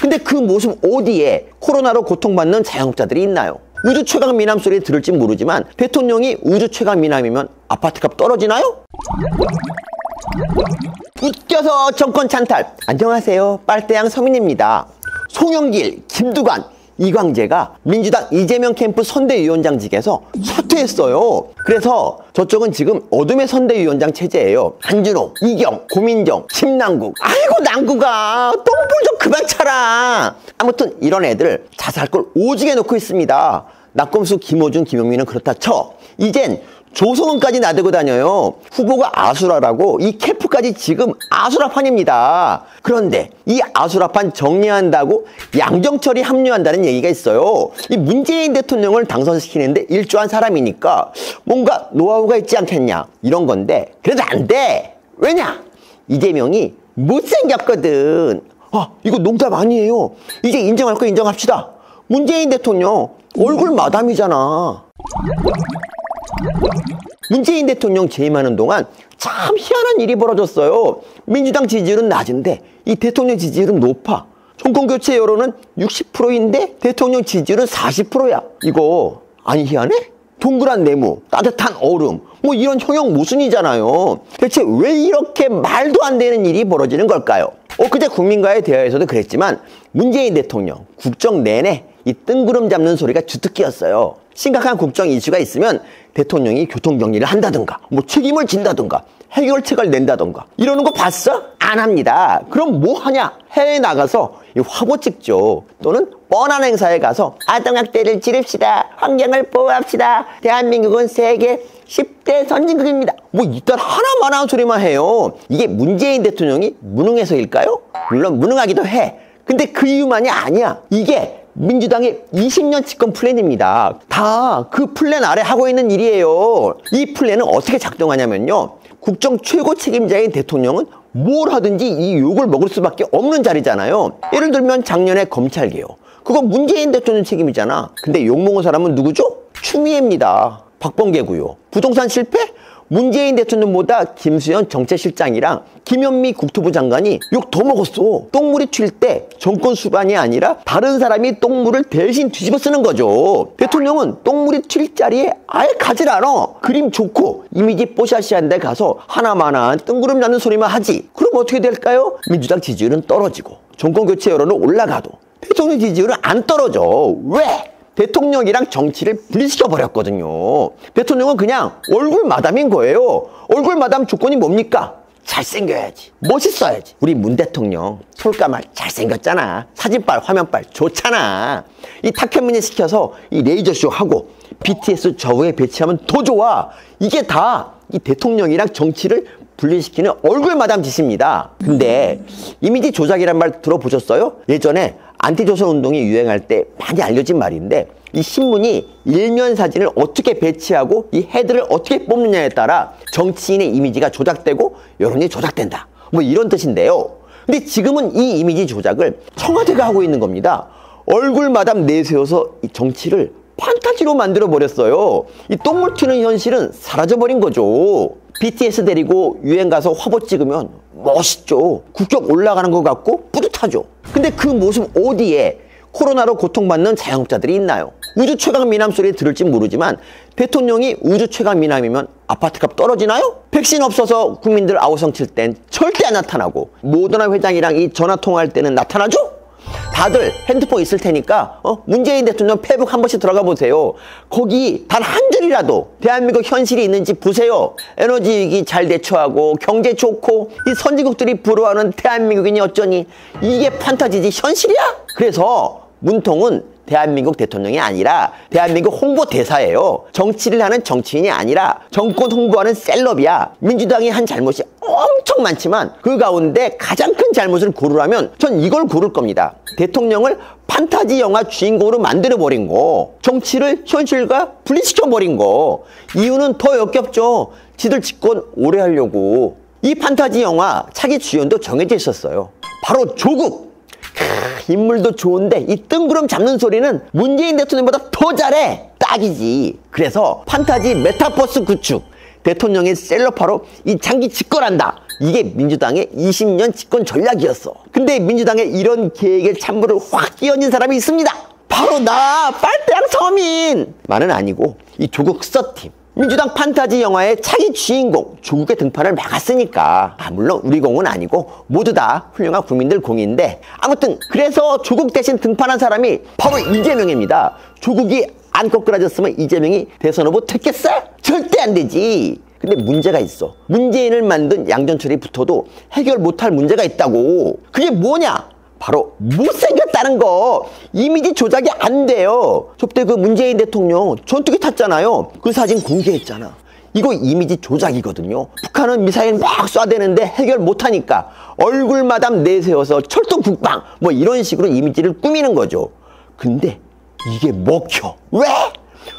근데 그 모습 어디에 코로나로 고통받는 자영업자들이 있나요? 우주 최강 미남 소리 들을지 모르지만 대통령이 우주 최강 미남이면 아파트값 떨어지나요? 웃겨서 정권 찬탈. 안녕하세요, 빨대양 서민입니다. 송영길, 김두관, 이광재가 민주당 이재명 캠프 선대위원장직에서 사퇴했어요. 그래서 저쪽은 지금 어둠의 선대위원장 체제예요. 한준호, 이경, 고민정, 김남국. 아이고 남국아, 똥볼 좀 그만 차라. 아무튼 이런 애들 자살골 오지게 놓고 있습니다. 낙검수 김어준, 김용민은 그렇다 쳐. 이젠 조성은까지 나대고 다녀요. 후보가 아수라라고 이 캠프까지 지금 아수라판입니다. 그런데 이 아수라판 정리한다고 양정철이 합류한다는 얘기가 있어요. 이 문재인 대통령을 당선시키는데 일조한 사람이니까 뭔가 노하우가 있지 않겠냐 이런 건데, 그래도 안 돼. 왜냐? 이재명이 못생겼거든. 아, 이거 농담 아니에요. 이제 인정할 거 인정합시다. 문재인 대통령 얼굴 마담이잖아. 문재인 대통령 재임하는 동안 참 희한한 일이 벌어졌어요. 민주당 지지율은 낮은데 이 대통령 지지율은 높아. 정권교체 여론은 60%인데 대통령 지지율은 40%야. 이거 아니 희한해? 동그란 네모, 따뜻한 얼음, 뭐 이런 형용 모순이잖아요. 대체 왜 이렇게 말도 안 되는 일이 벌어지는 걸까요? 그제 국민과의 대화에서도 그랬지만 문재인 대통령 국정 내내 이 뜬구름 잡는 소리가 주특기였어요. 심각한 국정 이슈가 있으면 대통령이 교통정리를 한다든가 뭐 책임을 진다든가 해결책을 낸다든가 이러는 거 봤어? 안 합니다. 그럼 뭐 하냐? 해외에 나가서 이 화보 찍죠. 또는 뻔한 행사에 가서 아동학대를 지릅시다. 환경을 보호합시다. 대한민국은 세계 10대 선진국입니다. 뭐 이딴 하나만한 소리만 해요. 이게 문재인 대통령이 무능해서일까요? 물론 무능하기도 해. 근데 그 이유만이 아니야. 이게 민주당의 20년 집권 플랜입니다. 다 그 플랜 아래 하고 있는 일이에요. 이 플랜은 어떻게 작동하냐면요. 국정 최고 책임자인 대통령은 뭘 하든지 이 욕을 먹을 수밖에 없는 자리잖아요. 예를 들면 작년에 검찰개혁. 그거 문재인 대통령 책임이잖아. 근데 욕먹은 사람은 누구죠? 추미애입니다. 박범계고요. 부동산 실패? 문재인 대통령보다 김수현 정책실장이랑 김현미 국토부 장관이 욕 더 먹었어. 똥물이 튈 때 정권 수반이 아니라 다른 사람이 똥물을 대신 뒤집어 쓰는 거죠. 대통령은 똥물이 튈 자리에 아예 가질 않아. 그림 좋고 이미지 뽀샤시한 데 가서 하나만한 뜬구름 잡는 소리만 하지. 그럼 어떻게 될까요? 민주당 지지율은 떨어지고 정권 교체 여론은 올라가도 대통령 지지율은 안 떨어져. 왜? 대통령이랑 정치를 분리시켜 버렸거든요. 대통령은 그냥 얼굴 마담인 거예요. 얼굴 마담 조건이 뭡니까? 잘생겨야지, 멋있어야지. 우리 문 대통령 솔까말 잘생겼잖아. 사진빨, 화면빨 좋잖아. 이 타켓무늬 시켜서 이 레이저쇼 하고 BTS 저우에 배치하면 더 좋아. 이게 다 이 대통령이랑 정치를 분리시키는 얼굴 마담 짓입니다. 근데 이미지 조작이란 말 들어보셨어요? 예전에 안티조선 운동이 유행할 때 많이 알려진 말인데, 이 신문이 일면 사진을 어떻게 배치하고 이 헤드를 어떻게 뽑느냐에 따라 정치인의 이미지가 조작되고 여론이 조작된다, 뭐 이런 뜻인데요. 근데 지금은 이 이미지 조작을 청와대가 하고 있는 겁니다. 얼굴 마담 내세워서 이 정치를 판타지로 만들어 버렸어요. 이 똥물 튀는 현실은 사라져버린 거죠. BTS 데리고 유행 가서 화보 찍으면 멋있죠. 국격 올라가는 것 같고 뿌듯하죠. 근데 그 모습 어디에 코로나로 고통받는 자영업자들이 있나요? 우주 최강 미남 소리 들을지 모르지만 대통령이 우주 최강 미남이면 아파트값 떨어지나요? 백신 없어서 국민들 아우성 칠 땐 절대 안 나타나고 모더나 회장이랑 이 전화 통화할 때는 나타나죠? 다들 핸드폰 있을 테니까 문재인 대통령 페북 한 번씩 들어가 보세요. 거기 단 한 줄이라도 대한민국 현실이 있는지 보세요. 에너지 위기 잘 대처하고 경제 좋고 이 선진국들이 부러워하는 대한민국이니 어쩌니, 이게 판타지지 현실이야? 그래서 문통은 대한민국 대통령이 아니라 대한민국 홍보대사예요. 정치를 하는 정치인이 아니라 정권 홍보하는 셀럽이야. 민주당이 한 잘못이 엄청 많지만 그 가운데 가장 큰 잘못을 고르라면 전 이걸 고를 겁니다. 대통령을 판타지 영화 주인공으로 만들어버린 거, 정치를 현실과 분리시켜버린 거. 이유는 더 역겹죠. 지들 집권 오래 하려고. 이 판타지 영화 차기 주연도 정해져 있었어요. 바로 조국. 인물도 좋은데 이 뜬구름 잡는 소리는 문재인 대통령보다 더 잘해. 딱이지. 그래서 판타지 메타버스 구축, 대통령의 셀럽화로 이 장기 집권한다, 이게 민주당의 20년 집권 전략이었어. 근데 민주당의 이런 계획에 찬물을 확 끼얹은 사람이 있습니다. 바로 나, 빨대양 서민! 만은 아니고 이 조국 서팀. 민주당 판타지 영화의 차기 주인공 조국의 등판을 막았으니까 물론 우리 공은 아니고 모두 다 훌륭한 국민들 공인데, 아무튼 그래서 조국 대신 등판한 사람이 바로 이재명입니다. 조국이 안 거꾸라졌으면 이재명이 대선 후보 됐겠어? 절대 안 되지. 근데 문제가 있어. 문재인을 만든 양전철이 붙어도 해결 못할 문제가 있다고. 그게 뭐냐? 바로 못생겼다는 거. 이미지 조작이 안 돼요. 저때 그 문재인 대통령 전투기 탔잖아요. 그 사진 공개했잖아. 이거 이미지 조작이거든요. 북한은 미사일 막 쏴대는데 해결 못하니까 얼굴마담 내세워서 철도 국방 뭐 이런 식으로 이미지를 꾸미는 거죠. 근데 이게 먹혀. 왜?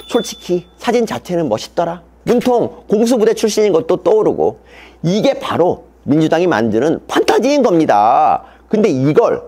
솔직히 사진 자체는 멋있더라. 문통 공수부대 출신인 것도 떠오르고. 이게 바로 민주당이 만드는 판타지인 겁니다. 근데 이걸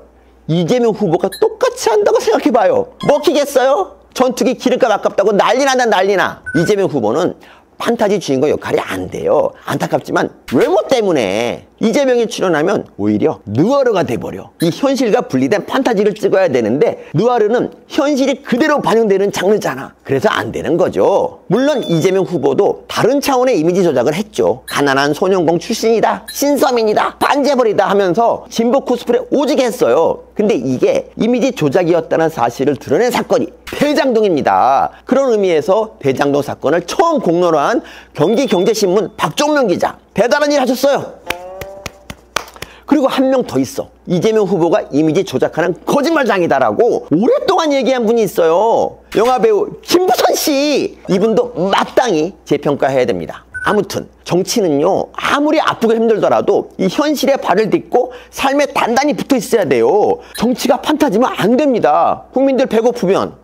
이재명 후보가 똑같이 한다고 생각해봐요. 먹히겠어요? 전투기 기름값 아깝다고 난리난다 난리나. 이재명 후보는 판타지 주인공 역할이 안 돼요. 안타깝지만 외모 때문에 이재명이 출연하면 오히려 느와르가 돼버려. 이 현실과 분리된 판타지를 찍어야 되는데 느와르는 현실이 그대로 반영되는 장르잖아. 그래서 안 되는 거죠. 물론 이재명 후보도 다른 차원의 이미지 조작을 했죠. 가난한 소년공 출신이다, 신서민이다, 반재벌이다 하면서 진보 코스프레 오지게 했어요. 근데 이게 이미지 조작이었다는 사실을 드러낸 사건이 대장동입니다. 그런 의미에서 대장동 사건을 처음 공론화한 경기경제신문 박종명 기자, 대단한 일 하셨어요. 그리고 한 명 더 있어. 이재명 후보가 이미지 조작하는 거짓말장이다라고 오랫동안 얘기한 분이 있어요. 영화배우 김부선 씨. 이분도 마땅히 재평가해야 됩니다. 아무튼 정치는요, 아무리 아프고 힘들더라도 이 현실에 발을 딛고 삶에 단단히 붙어 있어야 돼요. 정치가 판타지면 안 됩니다. 국민들 배고프면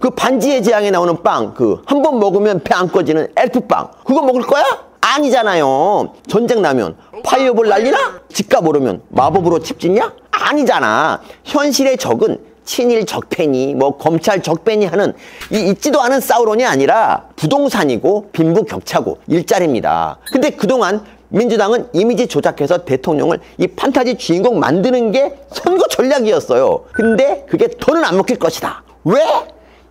그 반지의 제왕에 나오는 빵, 그 한 번 먹으면 배 안 꺼지는 엘프빵, 그거 먹을 거야? 아니잖아요. 전쟁 나면 파이어볼 날리나? 집값 오르면 마법으로 집 짓냐? 아니잖아. 현실의 적은 친일 적폐니 뭐 검찰 적폐니 하는 이 있지도 않은 싸우론이 아니라 부동산이고 빈부격차고 일자리입니다. 근데 그동안 민주당은 이미지 조작해서 대통령을 이 판타지 주인공 만드는 게 선거 전략이었어요. 근데 그게 더는 안 먹힐 것이다. 왜?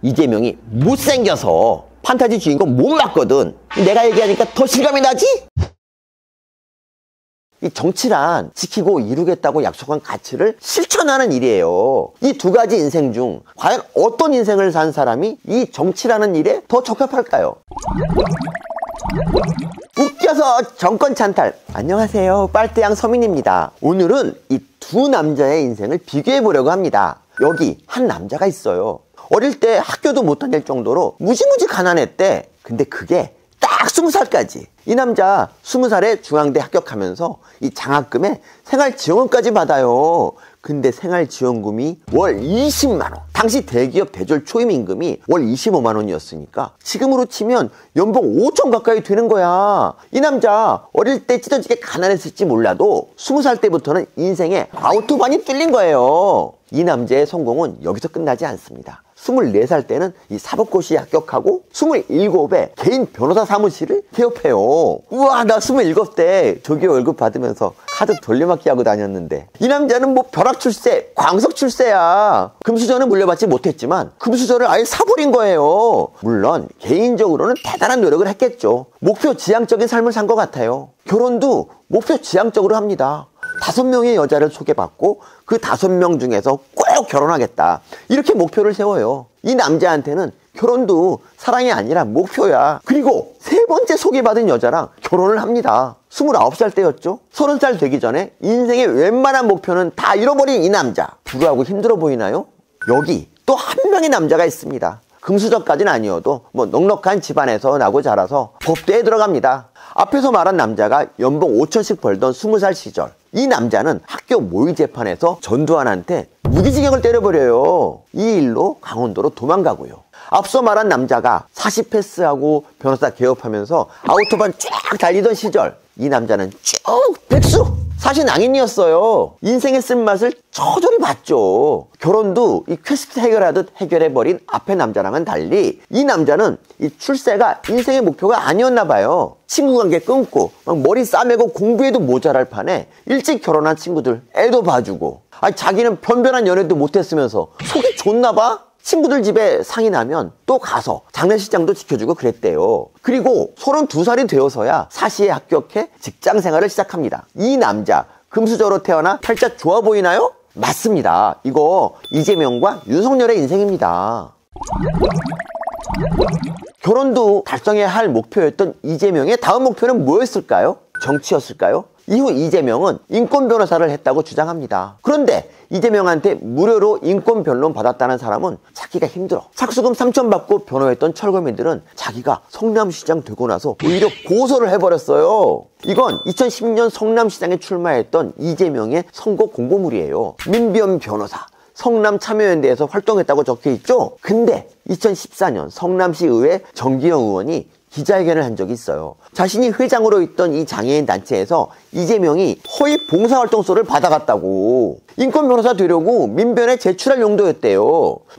이재명이 못생겨서 판타지 주인공 못 맞거든. 내가 얘기하니까 더 실감이 나지? 이 정치란 지키고 이루겠다고 약속한 가치를 실천하는 일이에요. 이 두 가지 인생 중 과연 어떤 인생을 산 사람이 이 정치라는 일에 더 적합할까요? 웃겨서 정권 찬탈. 안녕하세요, 빨대양 서민입니다. 오늘은 이 두 남자의 인생을 비교해 보려고 합니다. 여기 한 남자가 있어요. 어릴 때 학교도 못 다닐 정도로 무지무지 가난했대. 근데 그게 딱 20살까지. 이 남자 20살에 중앙대 합격하면서 이 장학금에 생활지원금까지 받아요. 근데 생활지원금이 월 20만 원. 당시 대기업 대졸 초임임금이 월 25만 원이었으니까 지금으로 치면 연봉 5천 가까이 되는 거야. 이 남자 어릴 때 찢어지게 가난했을지 몰라도 20살 때부터는 인생에 아우토반이 뚫린 거예요. 이 남자의 성공은 여기서 끝나지 않습니다. 24살 때는 이 사법고시에 합격하고 27에 개인 변호사 사무실을 개업해요. 우와, 나 27때 조기 월급 받으면서 카드 돌려막기 하고 다녔는데. 이 남자는 뭐 벼락 출세, 광석 출세야. 금수저는 물려받지 못했지만 금수저를 아예 사버린 거예요. 물론 개인적으로는 대단한 노력을 했겠죠. 목표 지향적인 삶을 산 것 같아요. 결혼도 목표 지향적으로 합니다. 5명의 여자를 소개받고 그 5명 중에서 꼭 결혼하겠다, 이렇게 목표를 세워요. 이 남자한테는 결혼도 사랑이 아니라 목표야. 그리고 세 번째 소개받은 여자랑 결혼을 합니다. 29살 때였죠. 30살 되기 전에 인생의 웬만한 목표는 다 잃어버린 이 남자. 불우하고 힘들어 보이나요? 여기 또 한 명의 남자가 있습니다. 금수저까지는 아니어도 뭐 넉넉한 집안에서 나고 자라서 법대에 들어갑니다. 앞에서 말한 남자가 연봉 5천씩 벌던 20살 시절, 이 남자는 학교 모의 재판에서 전두환한테 무기징역을 때려버려요. 이 일로 강원도로 도망가고요. 앞서 말한 남자가 40 패스하고 변호사 개업하면서 아우토반 쫙 달리던 시절, 이 남자는 쭉 백수! 사실 낭인이었어요. 인생의 쓴맛을 저절히 봤죠. 결혼도 이 퀘스트 해결하듯 해결해버린 앞의 남자랑은 달리 이 남자는 이 출세가 인생의 목표가 아니었나 봐요. 친구 관계 끊고 막 머리 싸매고 공부에도 모자랄 판에 일찍 결혼한 친구들 애도 봐주고, 자기는 변변한 연애도 못했으면서 속이 좋나 봐? 친구들 집에 상이 나면 또 가서 장례식장도 지켜주고 그랬대요. 그리고 32살이 되어서야 사시에 합격해 직장 생활을 시작합니다. 이 남자 금수저로 태어나 팔자 좋아 보이나요? 맞습니다. 이거 이재명과 윤석열의 인생입니다. 결혼도 달성해야 할 목표였던 이재명의 다음 목표는 뭐였을까요? 정치였을까요? 이후 이재명은 인권 변호사를 했다고 주장합니다. 그런데 이재명한테 무료로 인권 변론 받았다는 사람은 찾기가 힘들어. 착수금 3천 받고 변호했던 철거민들은 자기가 성남시장 되고 나서 오히려 고소를 해버렸어요. 이건 2010년 성남시장에 출마했던 이재명의 선거 공보물이에요. 민변 변호사, 성남 참여연대에서 활동했다고 적혀있죠? 근데 2014년 성남시 의회 정기영 의원이 기자회견을 한 적이 있어요. 자신이 회장으로 있던 이 장애인 단체에서 이재명이 허위 봉사활동서를 받아갔다고. 인권 변호사 되려고 민변에 제출할 용도였대요.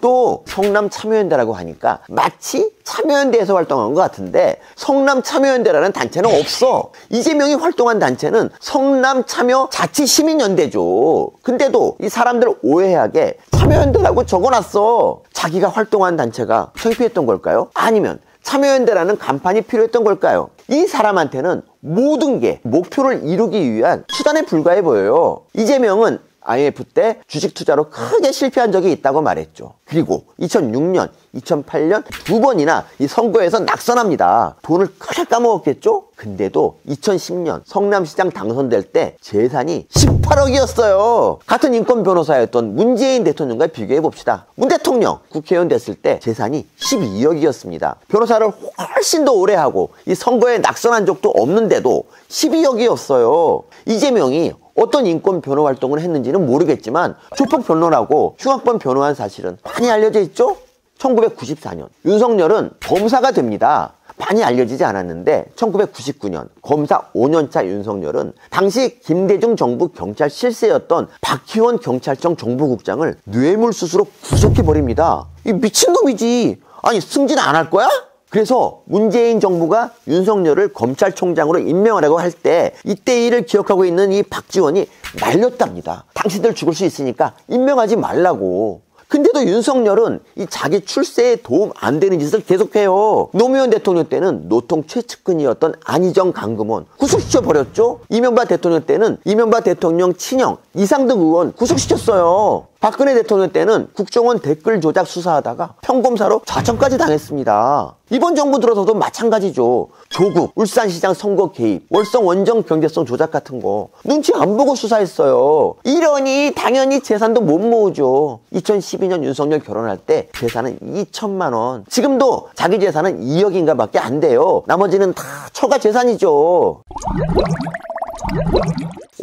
또 성남 참여연대라고 하니까 마치 참여연대에서 활동한 것 같은데 성남 참여연대라는 단체는 없어. 이재명이 활동한 단체는 성남 참여 자치시민연대죠. 근데도 이 사람들 오해하게 참여연대라고 적어놨어. 자기가 활동한 단체가 창피했던 걸까요? 아니면 참여연대라는 간판이 필요했던 걸까요? 이 사람한테는 모든 게 목표를 이루기 위한 수단에 불과해 보여요. 이재명은 IMF 때 주식 투자로 크게 실패한 적이 있다고 말했죠. 그리고 2006년, 2008년 두 번이나 이 선거에서 낙선합니다. 돈을 크게 까먹었겠죠? 근데도 2010년 성남시장 당선될 때 재산이 18억이었어요. 같은 인권 변호사였던 문재인 대통령과 비교해봅시다. 문 대통령 국회의원 됐을 때 재산이 12억이었습니다. 변호사를 훨씬 더 오래 하고 이 선거에 낙선한 적도 없는데도 12억이었어요. 이재명이 어떤 인권 변호 활동을 했는지는 모르겠지만 조폭 변론하고 흉악범 변호한 사실은 많이 알려져 있죠? 1994년 윤석열은 검사가 됩니다. 많이 알려지지 않았는데 1999년 검사 5년차 윤석열은 당시 김대중 정부 경찰 실세였던 박희원 경찰청 정보국장을 뇌물수수로 구속해버립니다. 이 미친놈이지. 아니 승진 안 할 거야? 그래서 문재인 정부가 윤석열을 검찰총장으로 임명하라고 할 때 이때 일을 기억하고 있는 이 박지원이 말렸답니다. 당신들 죽을 수 있으니까 임명하지 말라고. 근데도 윤석열은 이 자기 출세에 도움 안 되는 짓을 계속해요. 노무현 대통령 때는 노통 최측근이었던 안희정 강금원 구속시켜버렸죠. 이명박 대통령 때는 이명박 대통령 친형 이상득 의원 구속시켰어요. 박근혜 대통령 때는 국정원 댓글 조작 수사하다가 평검사로 좌천까지 당했습니다. 이번 정부 들어서도 마찬가지죠. 조국, 울산시장 선거 개입, 월성 원정 경제성 조작 같은 거 눈치 안 보고 수사했어요. 이러니 당연히 재산도 못 모으죠. 2012년 윤석열 결혼할 때 재산은 2천만 원. 지금도 자기 재산은 2억인가 밖에 안 돼요. 나머지는 다 처가 재산이죠.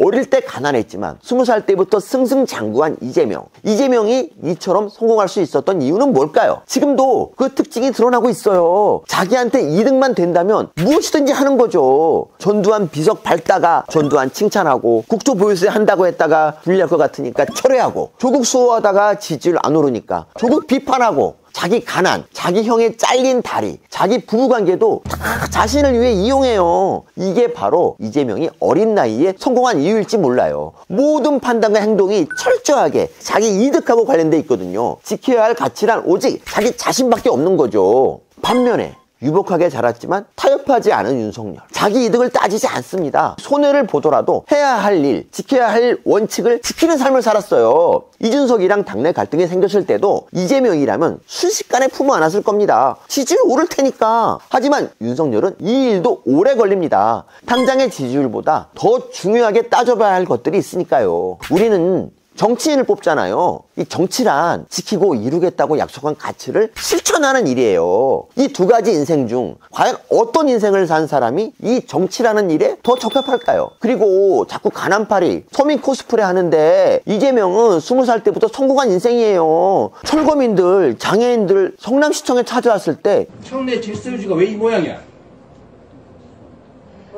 어릴 때 가난했지만 20살 때부터 승승장구한 이재명. 이재명이 이처럼 성공할 수 있었던 이유는 뭘까요? 지금도 그 특징이 드러나고 있어요. 자기한테 이득만 된다면 무엇이든지 하는 거죠. 전두환 비석 밟다가 전두환 칭찬하고 국토보유세 한다고 했다가 불리할 것 같으니까 철회하고, 조국 수호하다가 지지율 안 오르니까 조국 비판하고, 자기 가난, 자기 형의 잘린 다리, 자기 부부관계도 다 자신을 위해 이용해요. 이게 바로 이재명이 어린 나이에 성공한 이유일지 몰라요. 모든 판단과 행동이 철저하게 자기 이득하고 관련돼 있거든요. 지켜야 할 가치란 오직 자기 자신밖에 없는 거죠. 반면에 유복하게 자랐지만 타협하지 않은 윤석열, 자기 이득을 따지지 않습니다. 손해를 보더라도 해야 할 일, 지켜야 할 원칙을 지키는 삶을 살았어요. 이준석이랑 당내 갈등이 생겼을 때도 이재명이라면 순식간에 품어 안았을 겁니다. 지지율 오를 테니까. 하지만 윤석열은 이 일도 오래 걸립니다. 당장의 지지율보다 더 중요하게 따져봐야 할 것들이 있으니까요. 우리는 정치인을 뽑잖아요. 이 정치란 지키고 이루겠다고 약속한 가치를 실천하는 일이에요. 이 두 가지 인생 중 과연 어떤 인생을 산 사람이 이 정치라는 일에 더 적합할까요? 그리고 자꾸 가난파리, 서민 코스프레 하는데 이재명은 20살 때부터 성공한 인생이에요. 철거민들, 장애인들 성남시청에 찾아왔을 때 청내 질서유지가 왜 이 모양이야?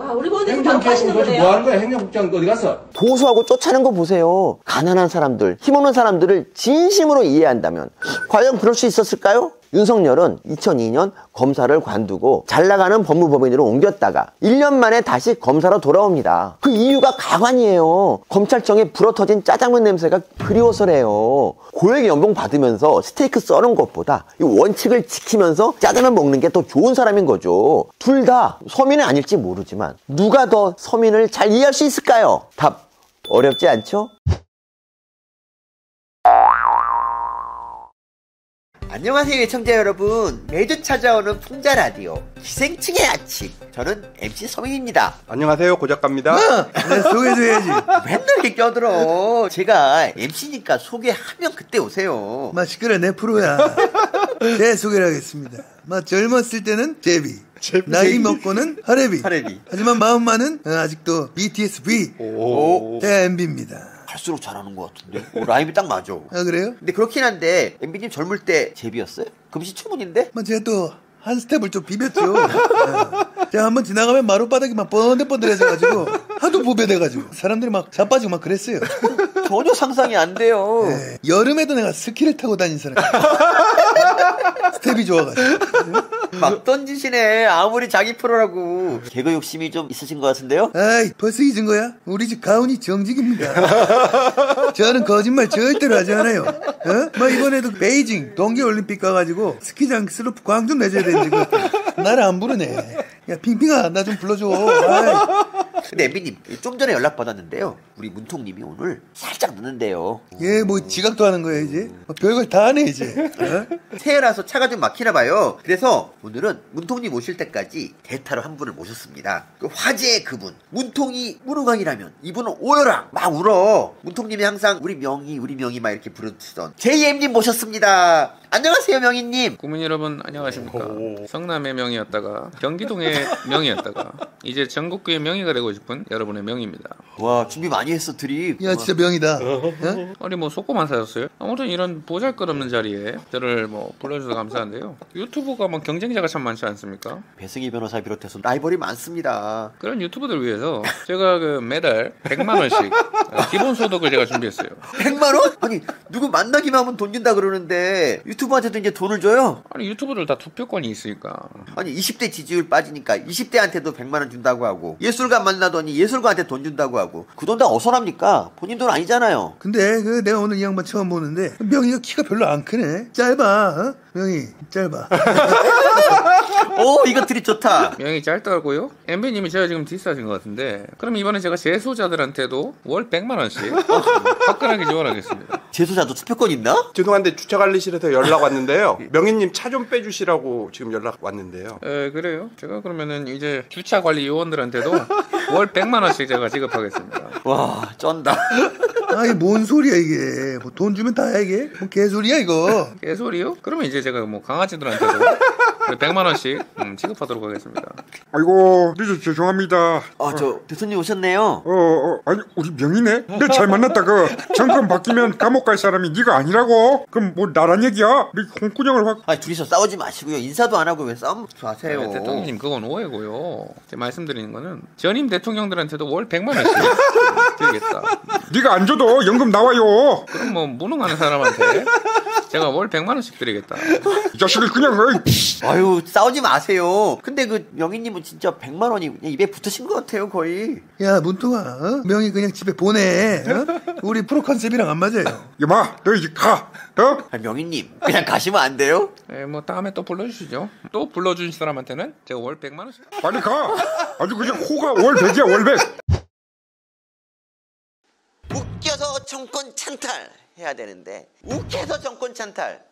와, 우리 보는데 바로 행정개혁 빠지는 도대체 거네요. 뭐 하는 거야? 행정국장 어디 갔어? 고소하고 쫓아내는 거 보세요. 가난한 사람들, 힘없는 사람들을 진심으로 이해한다면 과연 그럴 수 있었을까요? 윤석열은 2002년 검사를 관두고 잘 나가는 법무법인으로 옮겼다가 1년 만에 다시 검사로 돌아옵니다. 그 이유가 가관이에요. 검찰청에 불어터진 짜장면 냄새가 그리워서래요. 고액 연봉 받으면서 스테이크 써는 것보다 이 원칙을 지키면서 짜장면 먹는 게 더 좋은 사람인 거죠. 둘 다 서민은 아닐지 모르지만 누가 더 서민을 잘 이해할 수 있을까요? 답 어렵지 않죠? 안녕하세요 청자 여러분. 매주 찾아오는 풍자 라디오 기생충의 아침, 저는 MC 서민입니다. 안녕하세요, 고작가입니다. 네, 소개해줘야지. 맨날 이렇게 껴들어. 제가 MC니까 소개하면 그때 오세요. 시끄러, 내 프로야. 제 소개를 하겠습니다. 젊었을 때는 제비, 나이 먹고는 하레비. 하지만 마음만은 아직도 BTS V. 제가 MB입니다. 갈수록 잘하는 것 같은데. 라임이 딱 맞아. 아, 그래요? 근데 그렇긴 한데 MB님 젊을 때 제비였어요? 금시초문인데? 제가 또 한 스텝을 좀 비볐죠. 제가 한번 지나가면 마룻바닥이 막 번들번들해져가지고 하도 보배돼가지고 사람들이 막 자빠지고 막 그랬어요. 전혀 상상이 안 돼요. 네, 여름에도 내가 스키를 타고 다닌 사람. 스텝이 좋아가지고. 막 던지시네. 아무리 자기 프로라고. 개그 욕심이 좀 있으신 것 같은데요? 아이, 벌써 잊은 거야? 우리 집 가훈이 정직입니다. 저는 거짓말 절대로 하지 않아요. 이번에도 베이징 동계올림픽 가가지고 스키장 슬로프 광 좀 내줘야 되는데 나를 안 부르네. 야, 핑핑아, 나 좀 불러줘. 아이. 근데 MB님, 좀 전에 연락 받았는데요. 우리 문통님이 오늘 살짝 늦는데요. 얘 지각도 하는 거야 이제. 별걸 다 하네 이제. 새해라서 차가 좀 막히나 봐요. 그래서 오늘은 문통님 오실 때까지 대타로 한 분을 모셨습니다. 그 화제의 그분, 문통이 문흥왕이라면 이분은 오열아 막 울어. 문통님이 항상 우리 명희 막 이렇게 부르시던 JM님 모셨습니다. 안녕하세요, 명희님. 국민 여러분 안녕하십니까. 성남의 명이었다가 경기동의 명이었다가 이제 전국구의 명이가 되고 싶은 여러분의 명입니다. 와, 준비 많이 했어, 드립. 야, 진짜 명이다. 아니 속고만 사셨어요? 아무튼 이런 보잘것없는 자리에 저를 불러주셔서 감사한데요. 유튜브가 경쟁자가 참 많지 않습니까? 배승희 변호사 비롯해서 라이벌이 많습니다. 그런 유튜버들 위해서 제가 매달 100만 원씩 기본소득을 제가 준비했어요. 100만 원? 아니, 누구 만나기만 하면 돈 준다 그러는데 유튜브한테도 이제 돈을 줘요? 아니 유튜버들 다 투표권이 있으니까. 아니 20대 지지율 빠지니까 20대한테도 100만 원 준다고 하고 예술가 만나더니 예술가한테 돈 준다고 하고 그 돈 다 어디서 납니까? 본인 돈 아니잖아요. 근데 내가 오늘 이 양반 처음 보는데 명희가 키가 별로 안 크네. 짧아. 명희 짧아. 오, 이거 드립 좋다. 명이 짧다고요? MB님이 제가 지금 디스하신 것 같은데 그럼 이번에 제가 재소자들한테도 월 100만 원씩 화끈하게 지원하겠습니다. 재소자도 투표권 있나? 죄송한데 주차관리실에서 연락 왔는데요. 명희님 차 좀 빼주시라고 지금 연락 왔는데요. 그래요? 제가 그러면은 이제 주차관리 요원들한테도 월 100만 원씩 제가 지급하겠습니다. 와, 쩐다. 아이, 뭔 소리야 이게. 돈 주면 다야 이게? 개소리야 이거. 개소리요? 그러면 이제 제가 강아지들한테도 100만 원씩 지급하도록 하겠습니다. 아이고, 늦어서 죄송합니다. 저 대통령 오셨네요. 아니, 우리 명이네? 내 잘 만났다. 정권 바뀌면 감옥 갈 사람이 네가 아니라고? 그럼 나란 얘기야? 네 홍군형을 확. 아니, 둘이서 싸우지 마시고요. 인사도 안 하고 왜 싸움부터 하세요? 대통령님, 그건 오해고요. 제가 말씀드리는 거는 전임 대통령들한테도 월 100만 원씩 드리겠다. 네가 안 줘도 연금 나와요. 그럼 무능한 사람한테 제가 월 100만 원씩 드리겠다. 이 자식을 그냥. 아유, 싸우지 마세요. 근데 명희님은 진짜 100만 원이 그냥 입에 붙으신 것 같아요, 거의. 야, 문통아, 명희 그냥 집에 보내. 우리 프로 컨셉이랑 안 맞아요. 여마, 너 이제 가. 명희님, 그냥 가시면 안 돼요? 다음에 또 불러주시죠. 또 불러주신 사람한테는 제가 월 100만 원씩. 빨리 가. 아주 그냥 호가 월 100이야, 월 100. 웃겨서 정권 찬탈 해야 되는데 웃겨서 정권 찬탈.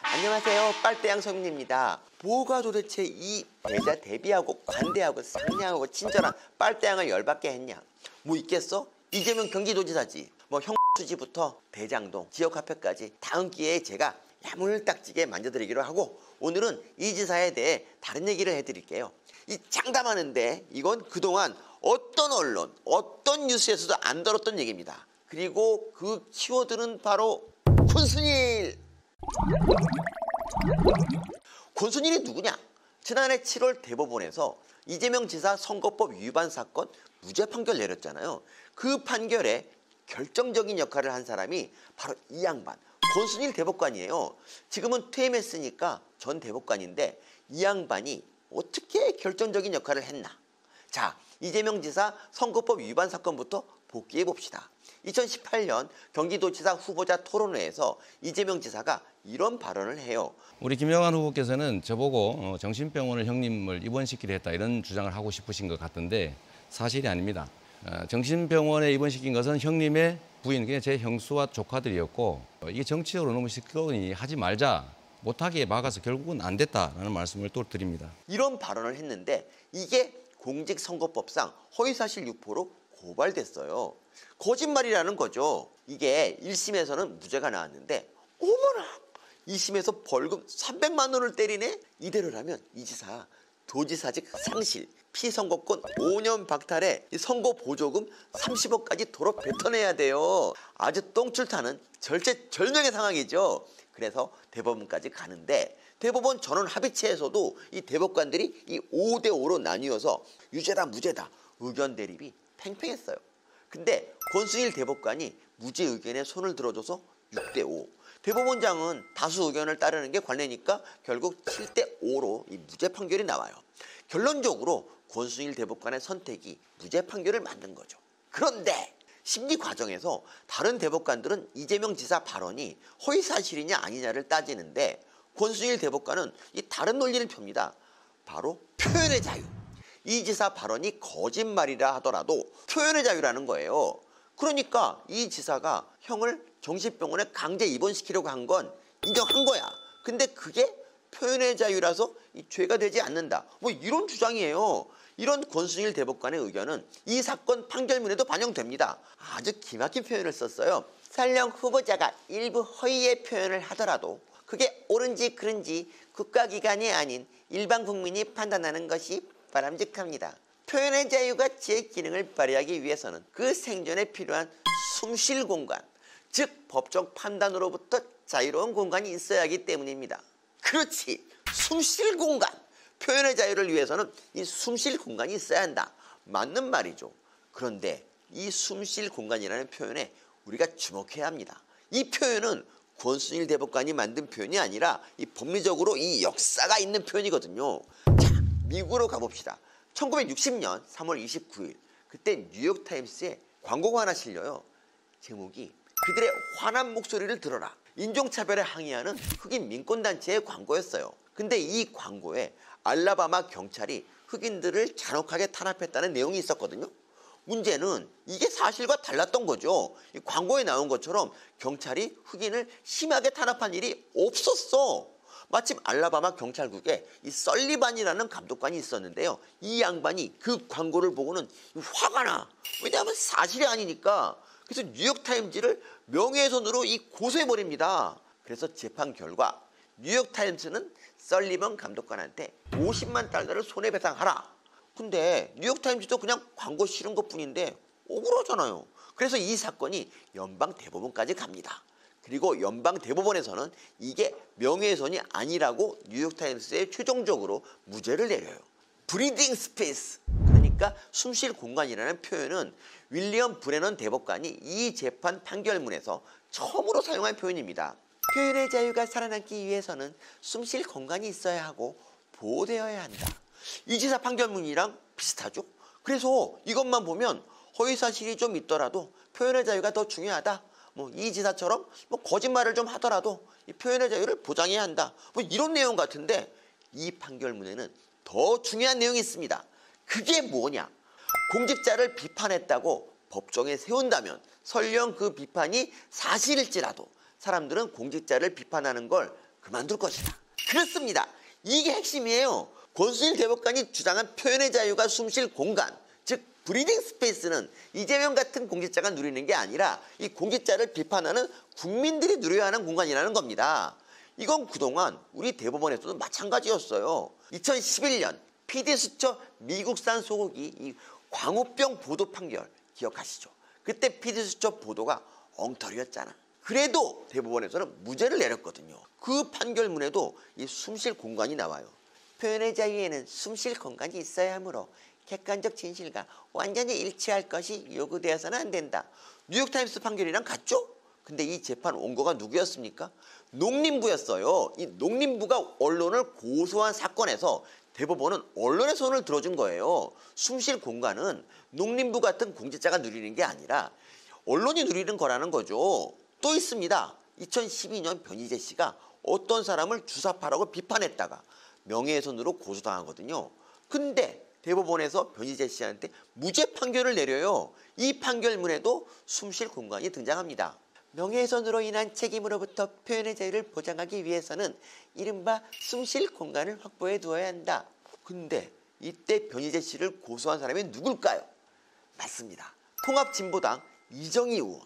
안녕하세요, 빨대양 서민입니다. 뭐가 도대체 이 배자 대비하고 관대하고 상냥하고 친절한 빨대양을 열받게 했냐? 뭐 있겠어? 이재명 경기도지사지, 형수지부터 대장동 지역화폐까지 다음 기회에 제가 야물딱지게 만져드리기로 하고, 오늘은 이 지사에 대해 다른 얘기를 해드릴게요. 이 장담하는데 이건 그동안 어떤 언론, 어떤 뉴스에서도 안 다뤘던 얘기입니다. 그리고 그 키워드는 바로 권순일. 권순일이 누구냐? 지난해 7월 대법원에서 이재명 지사 선거법 위반 사건 무죄 판결 내렸잖아요. 그 판결에 결정적인 역할을 한 사람이 바로 이 양반 권순일 대법관이에요. 지금은 퇴임했으니까 전 대법관인데 이 양반이 어떻게 결정적인 역할을 했나. 자, 이재명 지사 선거법 위반 사건부터 복귀해 봅시다. 2018년 경기도지사 후보자 토론회에서 이재명 지사가 이런 발언을 해요. 우리 김영환 후보께서는 저보고 정신병원을 형님을 입원시키려 했다 이런 주장을 하고 싶으신 것 같은데 사실이 아닙니다. 정신병원에 입원시킨 것은 형님의 부인, 그냥 제 형수와 조카들이었고 이게 정치적으로 너무 시끄러우니 하지 말자, 못하게 막아서 결국은 안 됐다라는 말씀을 또 드립니다. 이런 발언을 했는데 이게 공직선거법상 허위사실 유포로 고발됐어요. 거짓말이라는 거죠. 이게 1심에서는 무죄가 나왔는데 어머나 2심에서 벌금 300만 원을 때리네? 이대로라면 이 지사 도지사직 상실, 피선거권 5년 박탈에 선거 보조금 30억까지 도로 뱉어내야 돼요. 아주 똥줄타는 절체절명의 상황이죠. 그래서 대법원까지 가는데 대법원 전원 합의체에서도 이 대법관들이 이 5대5로 나뉘어서 유죄다 무죄다 의견 대립이 팽팽했어요. 근데 권순일 대법관이 무죄 의견에 손을 들어줘서 6대5. 대법원장은 다수 의견을 따르는 게 관례니까 결국 7대5로 이 무죄 판결이 나와요. 결론적으로 권순일 대법관의 선택이 무죄 판결을 만든 거죠. 그런데 심리 과정에서 다른 대법관들은 이재명 지사 발언이 허위사실이냐 아니냐를 따지는데 권순일 대법관은 이 다른 논리를 펴니다. 바로 표현의 자유. 이 지사 발언이 거짓말이라 하더라도 표현의 자유라는 거예요. 그러니까 이 지사가 형을 정신병원에 강제 입원시키려고 한 건 인정한 거야. 근데 그게 표현의 자유라서 이 죄가 되지 않는다. 뭐 이런 주장이에요. 이런 권순일 대법관의 의견은 이 사건 판결문에도 반영됩니다. 아주 기막힌 표현을 썼어요. 설령 후보자가 일부 허위의 표현을 하더라도 그게 옳은지 그른지 국가기관이 아닌 일반 국민이 판단하는 것이 바람직합니다. 표현의 자유가 제 기능을 발휘하기 위해서는 그 생존에 필요한 숨쉴 공간, 즉 법적 판단으로부터 자유로운 공간이 있어야 하기 때문입니다. 그렇지, 숨쉴 공간. 표현의 자유를 위해서는 이 숨쉴 공간이 있어야 한다. 맞는 말이죠. 그런데 이 숨쉴 공간이라는 표현에 우리가 주목해야 합니다. 이 표현은 권순일 대법관이 만든 표현이 아니라 이 법리적으로 이 역사가 있는 표현이거든요. 자, 미국으로 가봅시다. 1960년 3월 29일 그때 뉴욕타임스에 광고가 하나 실려요. 제목이 그들의 화난 목소리를 들어라. 인종차별에 항의하는 흑인 민권단체의 광고였어요. 근데 이 광고에 알라바마 경찰이 흑인들을 잔혹하게 탄압했다는 내용이 있었거든요. 문제는 이게 사실과 달랐던 거죠. 이 광고에 나온 것처럼 경찰이 흑인을 심하게 탄압한 일이 없었어. 마침 알라바마 경찰국에 이 설리반이라는 감독관이 있었는데요. 이 양반이 그 광고를 보고는 화가 나. 왜냐하면 사실이 아니니까. 그래서 뉴욕타임즈를 명예훼손으로 고소해버립니다. 그래서 재판 결과 뉴욕타임스는 설리번 감독관한테 50만 달러를 손해배상하라. 근데 뉴욕타임즈도 그냥 광고 실은 것뿐인데 억울하잖아요. 그래서 이 사건이 연방대법원까지 갑니다. 그리고 연방대법원에서는 이게 명예훼손이 아니라고 뉴욕타임스에 최종적으로 무죄를 내려요. 브리딩 스페이스, 그러니까 숨쉴 공간이라는 표현은 윌리엄 브레넌 대법관이 이 재판 판결문에서 처음으로 사용한 표현입니다. 표현의 자유가 살아남기 위해서는 숨쉴 공간이 있어야 하고 보호되어야 한다. 이 지사 판결문이랑 비슷하죠? 그래서 이것만 보면 허위사실이 좀 있더라도 표현의 자유가 더 중요하다. 이 지사처럼 거짓말을 좀 하더라도 이 표현의 자유를 보장해야 한다. 이런 내용 같은데 이 판결문에는 더 중요한 내용이 있습니다. 그게 뭐냐? 공직자를 비판했다고 법정에 세운다면 설령 그 비판이 사실일지라도 사람들은 공직자를 비판하는 걸 그만둘 것이다. 그렇습니다. 이게 핵심이에요. 권순일 대법관이 주장한 표현의 자유가 숨쉴 공간, 즉 브리딩 스페이스는 이재명 같은 공직자가 누리는 게 아니라 이 공직자를 비판하는 국민들이 누려야 하는 공간이라는 겁니다. 이건 그동안 우리 대법원에서도 마찬가지였어요. 2011년 PD수첩 미국산 소고기 이 광우병 보도 판결 기억하시죠? 그때 PD수첩 보도가 엉터리였잖아. 그래도 대법원에서는 무죄를 내렸거든요. 그 판결문에도 이 숨쉴 공간이 나와요. 표현의 자유에는 숨쉴 공간이 있어야 하므로 객관적 진실과 완전히 일치할 것이 요구되어서는 안 된다. 뉴욕타임스 판결이랑 같죠? 근데 이 재판 원고가 누구였습니까? 농림부였어요. 이 농림부가 언론을 고소한 사건에서 대법원은 언론의 손을 들어준 거예요. 숨쉴 공간은 농림부 같은 공직자가 누리는 게 아니라 언론이 누리는 거라는 거죠. 또 있습니다. 2012년 변희재 씨가 어떤 사람을 주사파라고 비판했다가 명예훼손으로 고소당하거든요. 근데 대법원에서 변희재 씨한테 무죄 판결을 내려요. 이 판결문에도 숨쉴 공간이 등장합니다. 명예훼손으로 인한 책임으로부터 표현의 자유를 보장하기 위해서는 이른바 숨쉴 공간을 확보해 두어야 한다. 근데 이때 변희재 씨를 고소한 사람이 누굴까요? 맞습니다. 통합진보당 이정희 의원.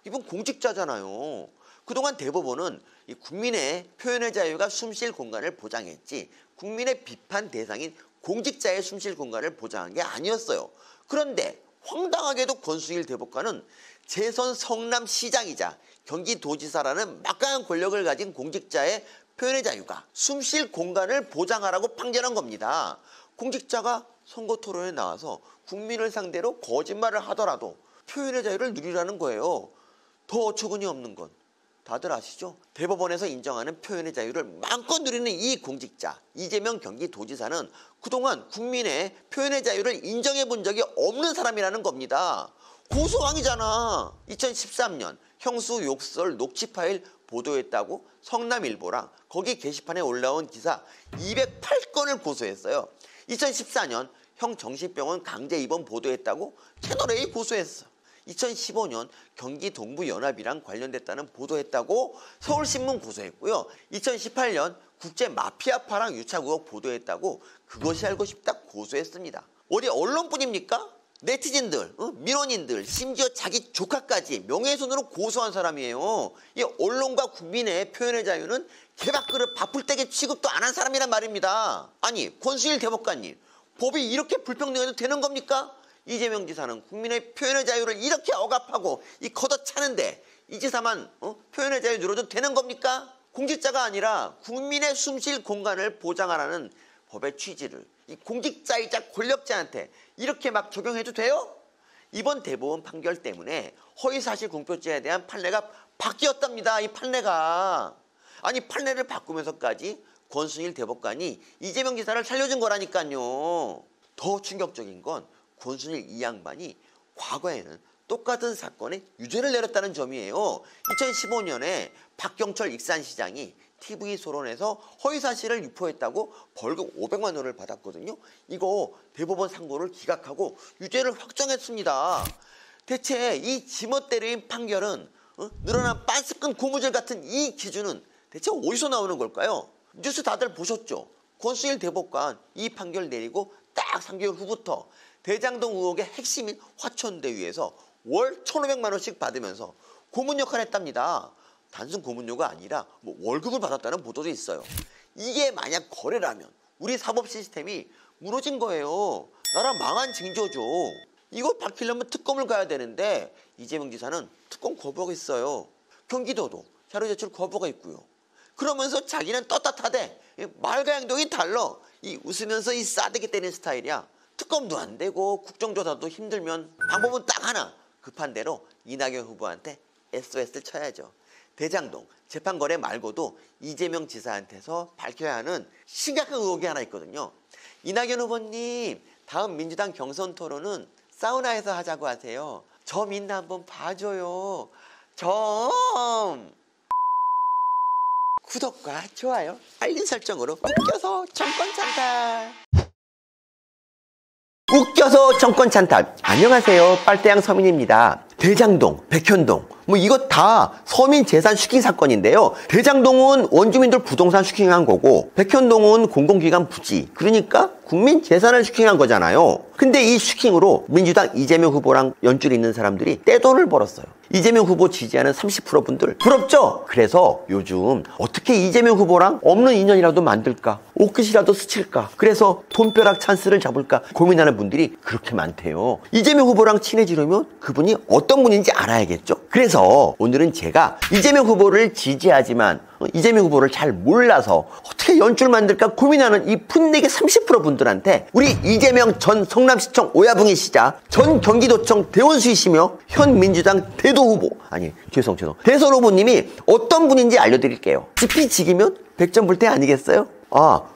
이분 공직자잖아요. 그동안 대법원은 이 국민의 표현의 자유가 숨쉴 공간을 보장했지 국민의 비판 대상인 공직자의 숨쉴 공간을 보장한 게 아니었어요. 그런데 황당하게도 권순일 대법관은 재선 성남시장이자 경기도지사라는 막강한 권력을 가진 공직자의 표현의 자유가 숨쉴 공간을 보장하라고 판결한 겁니다. 공직자가 선거 토론에 나와서 국민을 상대로 거짓말을 하더라도 표현의 자유를 누리라는 거예요. 더 어처구니 없는 건 다들 아시죠? 대법원에서 인정하는 표현의 자유를 마음껏 누리는 이 공직자 이재명 경기도지사는 그동안 국민의 표현의 자유를 인정해 본 적이 없는 사람이라는 겁니다. 고소왕이잖아. 2013년 형수 욕설 녹취 파일 보도했다고 성남일보랑 거기 게시판에 올라온 기사 208건을 고소했어요. 2014년 형 정신병원 강제 입원 보도했다고 채널A 고소했어. 2015년 경기 동부연합이랑 관련됐다는 보도했다고 서울신문 고소했고요. 2018년 국제 마피아파랑 유착 의혹 보도했다고 그것이 알고 싶다 고소했습니다. 어디 언론뿐입니까? 네티즌들, 민원인들, 심지어 자기 조카까지 명예훼손으로 고소한 사람이에요. 이 언론과 국민의 표현의 자유는 개밥그릇 바풀떼기 취급도 안 한 사람이란 말입니다. 아니 권순일 대법관님, 법이 이렇게 불평등해도 되는 겁니까? 이재명 지사는 국민의 표현의 자유를 이렇게 억압하고 이 걷어차는데 이 지사만 표현의 자유 누려도 되는 겁니까? 공직자가 아니라 국민의 숨쉴 공간을 보장하라는 법의 취지를 이 공직자이자 권력자한테 이렇게 막 적용해도 돼요? 이번 대법원 판결 때문에 허위사실 공표죄에 대한 판례가 바뀌었답니다. 이 판례가. 아니 판례를 바꾸면서까지 권순일 대법관이 이재명 지사를 살려준 거라니까요. 더 충격적인 건 권순일 이 양반이 과거에는 똑같은 사건에 유죄를 내렸다는 점이에요. 2015년에 박경철 익산시장이 TV 소론에서 허위사실을 유포했다고 벌금 500만 원을 받았거든요. 이거 대법원 상고를 기각하고 유죄를 확정했습니다. 대체 이 지멋대로인 판결은 늘어난 빤스끈 고무줄 같은 이 기준은 대체 어디서 나오는 걸까요? 뉴스 다들 보셨죠? 권순일 대법관 이 판결 내리고 딱 3개월 후부터 대장동 의혹의 핵심인 화천대유에서 월 1,500만 원씩 받으면서 고문 역할을 했답니다. 단순 고문료가 아니라 월급을 받았다는 보도도 있어요. 이게 만약 거래라면 우리 사법 시스템이 무너진 거예요. 나라 망한 징조죠. 이거 밝히려면 특검을 가야 되는데 이재명 지사는 특검 거부하고 있어요. 경기도도 자료 제출 거부가 있고요. 그러면서 자기는 떳떳하대. 말과 행동이 달라. 이 웃으면서 이 싸대기 때리는 스타일이야. 특검도 안 되고 국정조사도 힘들면 방법은 딱 하나. 급한 대로 이낙연 후보한테 SOS를 쳐야죠. 대장동 재판 거래 말고도 이재명 지사한테서 밝혀야 하는 심각한 의혹이 하나 있거든요. 이낙연 후보님 다음 민주당 경선 토론은 사우나에서 하자고 하세요. 저 민나 한번 봐줘요. 좀 구독과 좋아요 알림 설정으로 웃겨서 정권 찬탈. 웃겨서 정권 찬탈. 안녕하세요, 빨대양 서민입니다. 대장동, 백현동 이거 다 서민 재산 슈킹 사건인데요. 대장동은 원주민들 부동산 슈킹한 거고 백현동은 공공기관 부지, 그러니까 국민 재산을 슈킹한 거잖아요. 근데 이 슈킹으로 민주당 이재명 후보랑 연줄이 있는 사람들이 떼돈을 벌었어요. 이재명 후보 지지하는 30% 분들 부럽죠? 그래서 요즘 어떻게 이재명 후보랑 없는 인연이라도 만들까, 옷깃이라도 스칠까, 그래서 돈벼락 찬스를 잡을까 고민하는 분들이 그렇게 많대요. 이재명 후보랑 친해지려면 그분이 어떤 분인지 알아야겠죠? 그래서 오늘은 제가 이재명 후보를 지지하지만 이재명 후보를 잘 몰라서 어떻게 어떻게 연출 만들까 고민하는 이 풋내기 30% 분들한테 우리 이재명 전 성남시청 오야붕이시자 전 경기도청 대원수이시며 현 민주당 대선 후보님이 어떤 분인지 알려드릴게요. 지피지기면 백전불태 아니겠어요?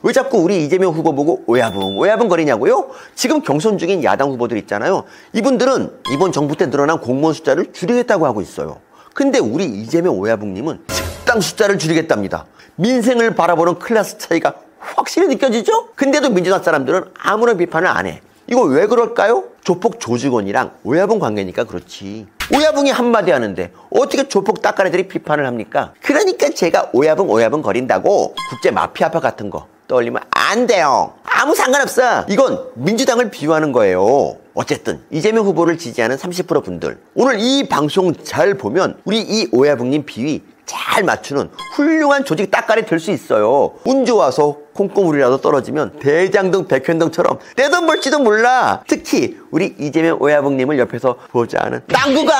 왜 자꾸 우리 이재명 후보 보고 오야붕 거리냐고요? 지금 경선 중인 야당 후보들 있잖아요. 이분들은 이번 정부 때 늘어난 공무원 숫자를 줄이겠다고 하고 있어요. 근데 우리 이재명 오야붕님은 식당 숫자를 줄이겠답니다. 민생을 바라보는 클래스 차이가 확실히 느껴지죠? 근데도 민주당 사람들은 아무런 비판을 안 해. 이거 왜 그럴까요? 조폭 조직원이랑 오야붕 관계니까 그렇지. 오야붕이 한마디 하는데 어떻게 조폭 따까리들이 비판을 합니까? 그러니까 제가 오야붕 거린다고 국제 마피아파 같은 거 떠올리면 안 돼요. 아무 상관없어. 이건 민주당을 비유하는 거예요. 어쨌든 이재명 후보를 지지하는 30% 분들, 오늘 이 방송 잘 보면 우리 이 오야붕님 비위 잘 맞추는 훌륭한 조직 따까리 될 수 있어요. 운 좋아서 콩고물이라도 떨어지면 대장동 백현동처럼 떼돈 벌지도 몰라. 특히 우리 이재명 오야붕님을 옆에서 보자는 낭구가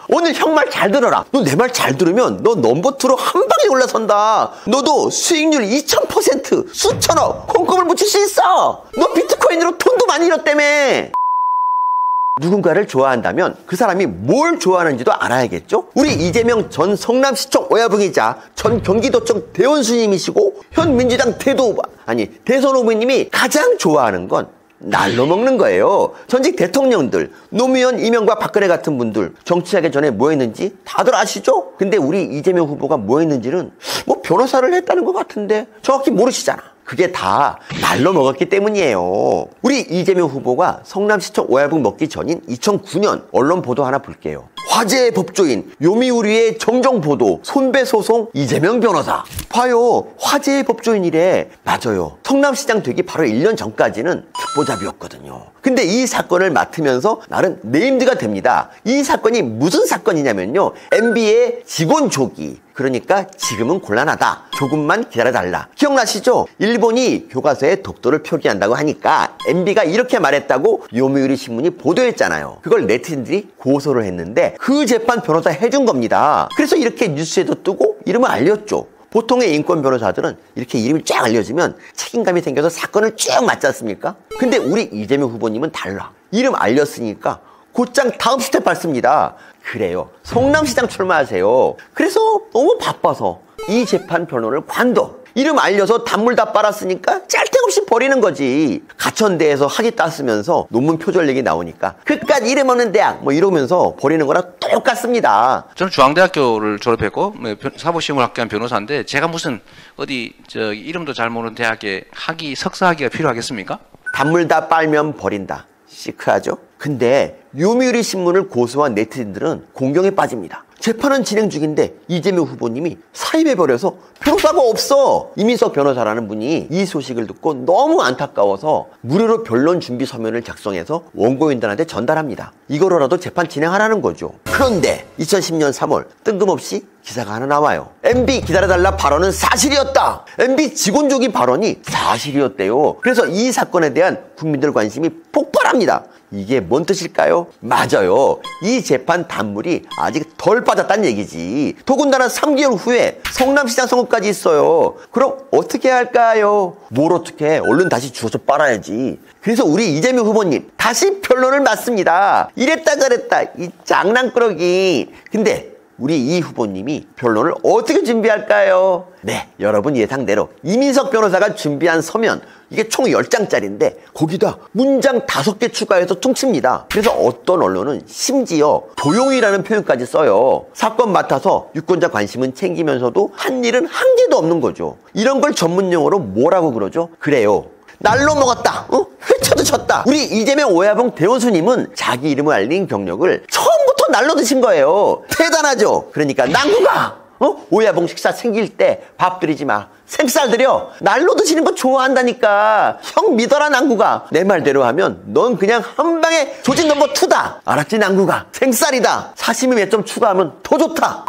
오늘 형 말 잘 들어라. 너 내 말 잘 들으면 너 넘버2로 한 방에 올라선다. 너도 수익률 2000% 수천억 콩고물 묻힐 수 있어. 너 비트코인으로 돈도 많이 잃었다며. 누군가를 좋아한다면 그 사람이 뭘 좋아하는지도 알아야겠죠? 우리 이재명 전 성남시청 오야붕이자 전 경기도청 대원수님이시고 현 민주당 대선 후보님이 가장 좋아하는 건 날로 먹는 거예요. 전직 대통령들, 노무현, 이명박, 박근혜 같은 분들 정치하기 전에 뭐 했는지 다들 아시죠? 근데 우리 이재명 후보가 뭐 했는지는 뭐 변호사를 했다는 것 같은데 정확히 모르시잖아. 그게 다 날로 먹었기 때문이에요. 우리 이재명 후보가 성남시청 오야붕 먹기 전인 2009년 언론 보도 하나 볼게요. 화제의 법조인 요미우리의 정정보도 손배소송 이재명 변호사. 봐요. 화제의 법조인이래. 맞아요. 성남시장 되기 바로 1년 전까지는 듣보잡이었거든요. 근데 이 사건을 맡으면서 나름 네임드가 됩니다. 이 사건이 무슨 사건이냐면요, MB의 직원 조기. 그러니까 지금은 곤란하다. 조금만 기다려달라. 기억나시죠? 일본이 교과서에 독도를 표기한다고 하니까 MB가 이렇게 말했다고 요미우리 신문이 보도했잖아요. 그걸 네티즌들이 고소를 했는데 그 재판 변호사 해준 겁니다. 그래서 이렇게 뉴스에도 뜨고 이름을 알렸죠. 보통의 인권 변호사들은 이렇게 이름이 쫙 알려지면 책임감이 생겨서 사건을 쭉 맞지 않습니까? 근데 우리 이재명 후보님은 달라. 이름 알렸으니까 곧장 다음 스텝 밟습니다. 그래요. 성남시장 출마하세요. 그래서 너무 바빠서 이 재판 변호를 관둬. 이름 알려서 단물 다 빨았으니까 짤데없이 버리는 거지. 가천대에서 학위 땄으면서 논문 표절 얘기 나오니까 그깟 이름 없는 대학 뭐 이러면서 버리는 거랑 똑같습니다. 저는 중앙대학교를 졸업했고 사법시험을 합격한 변호사인데 제가 무슨 어디 이름도 잘 모르는 대학에 석사 학위가 필요하겠습니까? 단물 다 빨면 버린다. 시크하죠? 근데 요미우리 신문을 고소한 네티즌들은 공경에 빠집니다. 재판은 진행 중인데 이재명 후보님이 사임해버려서 변호사가 없어. 이민석 변호사라는 분이 이 소식을 듣고 너무 안타까워서 무료로 변론 준비 서면을 작성해서 원고인들한테 전달합니다. 이거로라도 재판 진행하라는 거죠. 그런데 2010년 3월 뜬금없이 기사가 하나 나와요. MB 기다려달라 발언은 사실이었다. MB 직원조기 발언이 사실이었대요. 그래서 이 사건에 대한 국민들 관심이 폭발합니다. 이게 뭔 뜻일까요? 맞아요. 이 재판 단물이 아직 덜 빠졌다는 얘기지. 더군다나 3개월 후에 성남시장 선거까지 있어요. 그럼 어떻게 할까요? 뭘 어떻게 해? 얼른 다시 주워서 빨아야지. 그래서 우리 이재명 후보님 다시 변론을 맡습니다. 이랬다 저랬다 이 장난꾸러기. 근데 우리 이 후보님이 변론을 어떻게 준비할까요? 네, 여러분 예상대로 이민석 변호사가 준비한 서면, 이게 총 10장짜리인데 거기다 문장 5개 추가해서 퉁칩니다. 그래서 어떤 언론은 심지어 도용이라는 표현까지 써요. 사건 맡아서 유권자 관심은 챙기면서도 한 일은 한 개도 없는 거죠. 이런 걸 전문용어로 뭐라고 그러죠? 그래요, 날로 먹었다. 회쳐도 쳤다. 우리 이재명 오야붕 대원수님은 자기 이름을 알린 경력을 처음부터 날로 드신 거예요. 대단하죠? 그러니까 낭구가 오야붕 식사 생길 때 밥 드리지 마. 생쌀 드려. 날로 드시는 거 좋아한다니까. 형 믿어라 낭구가. 내 말대로 하면 넌 그냥 한 방에 조직 넘버 2다. 알았지 낭구가? 생쌀이다. 사시미 몇 점 추가하면 더 좋다.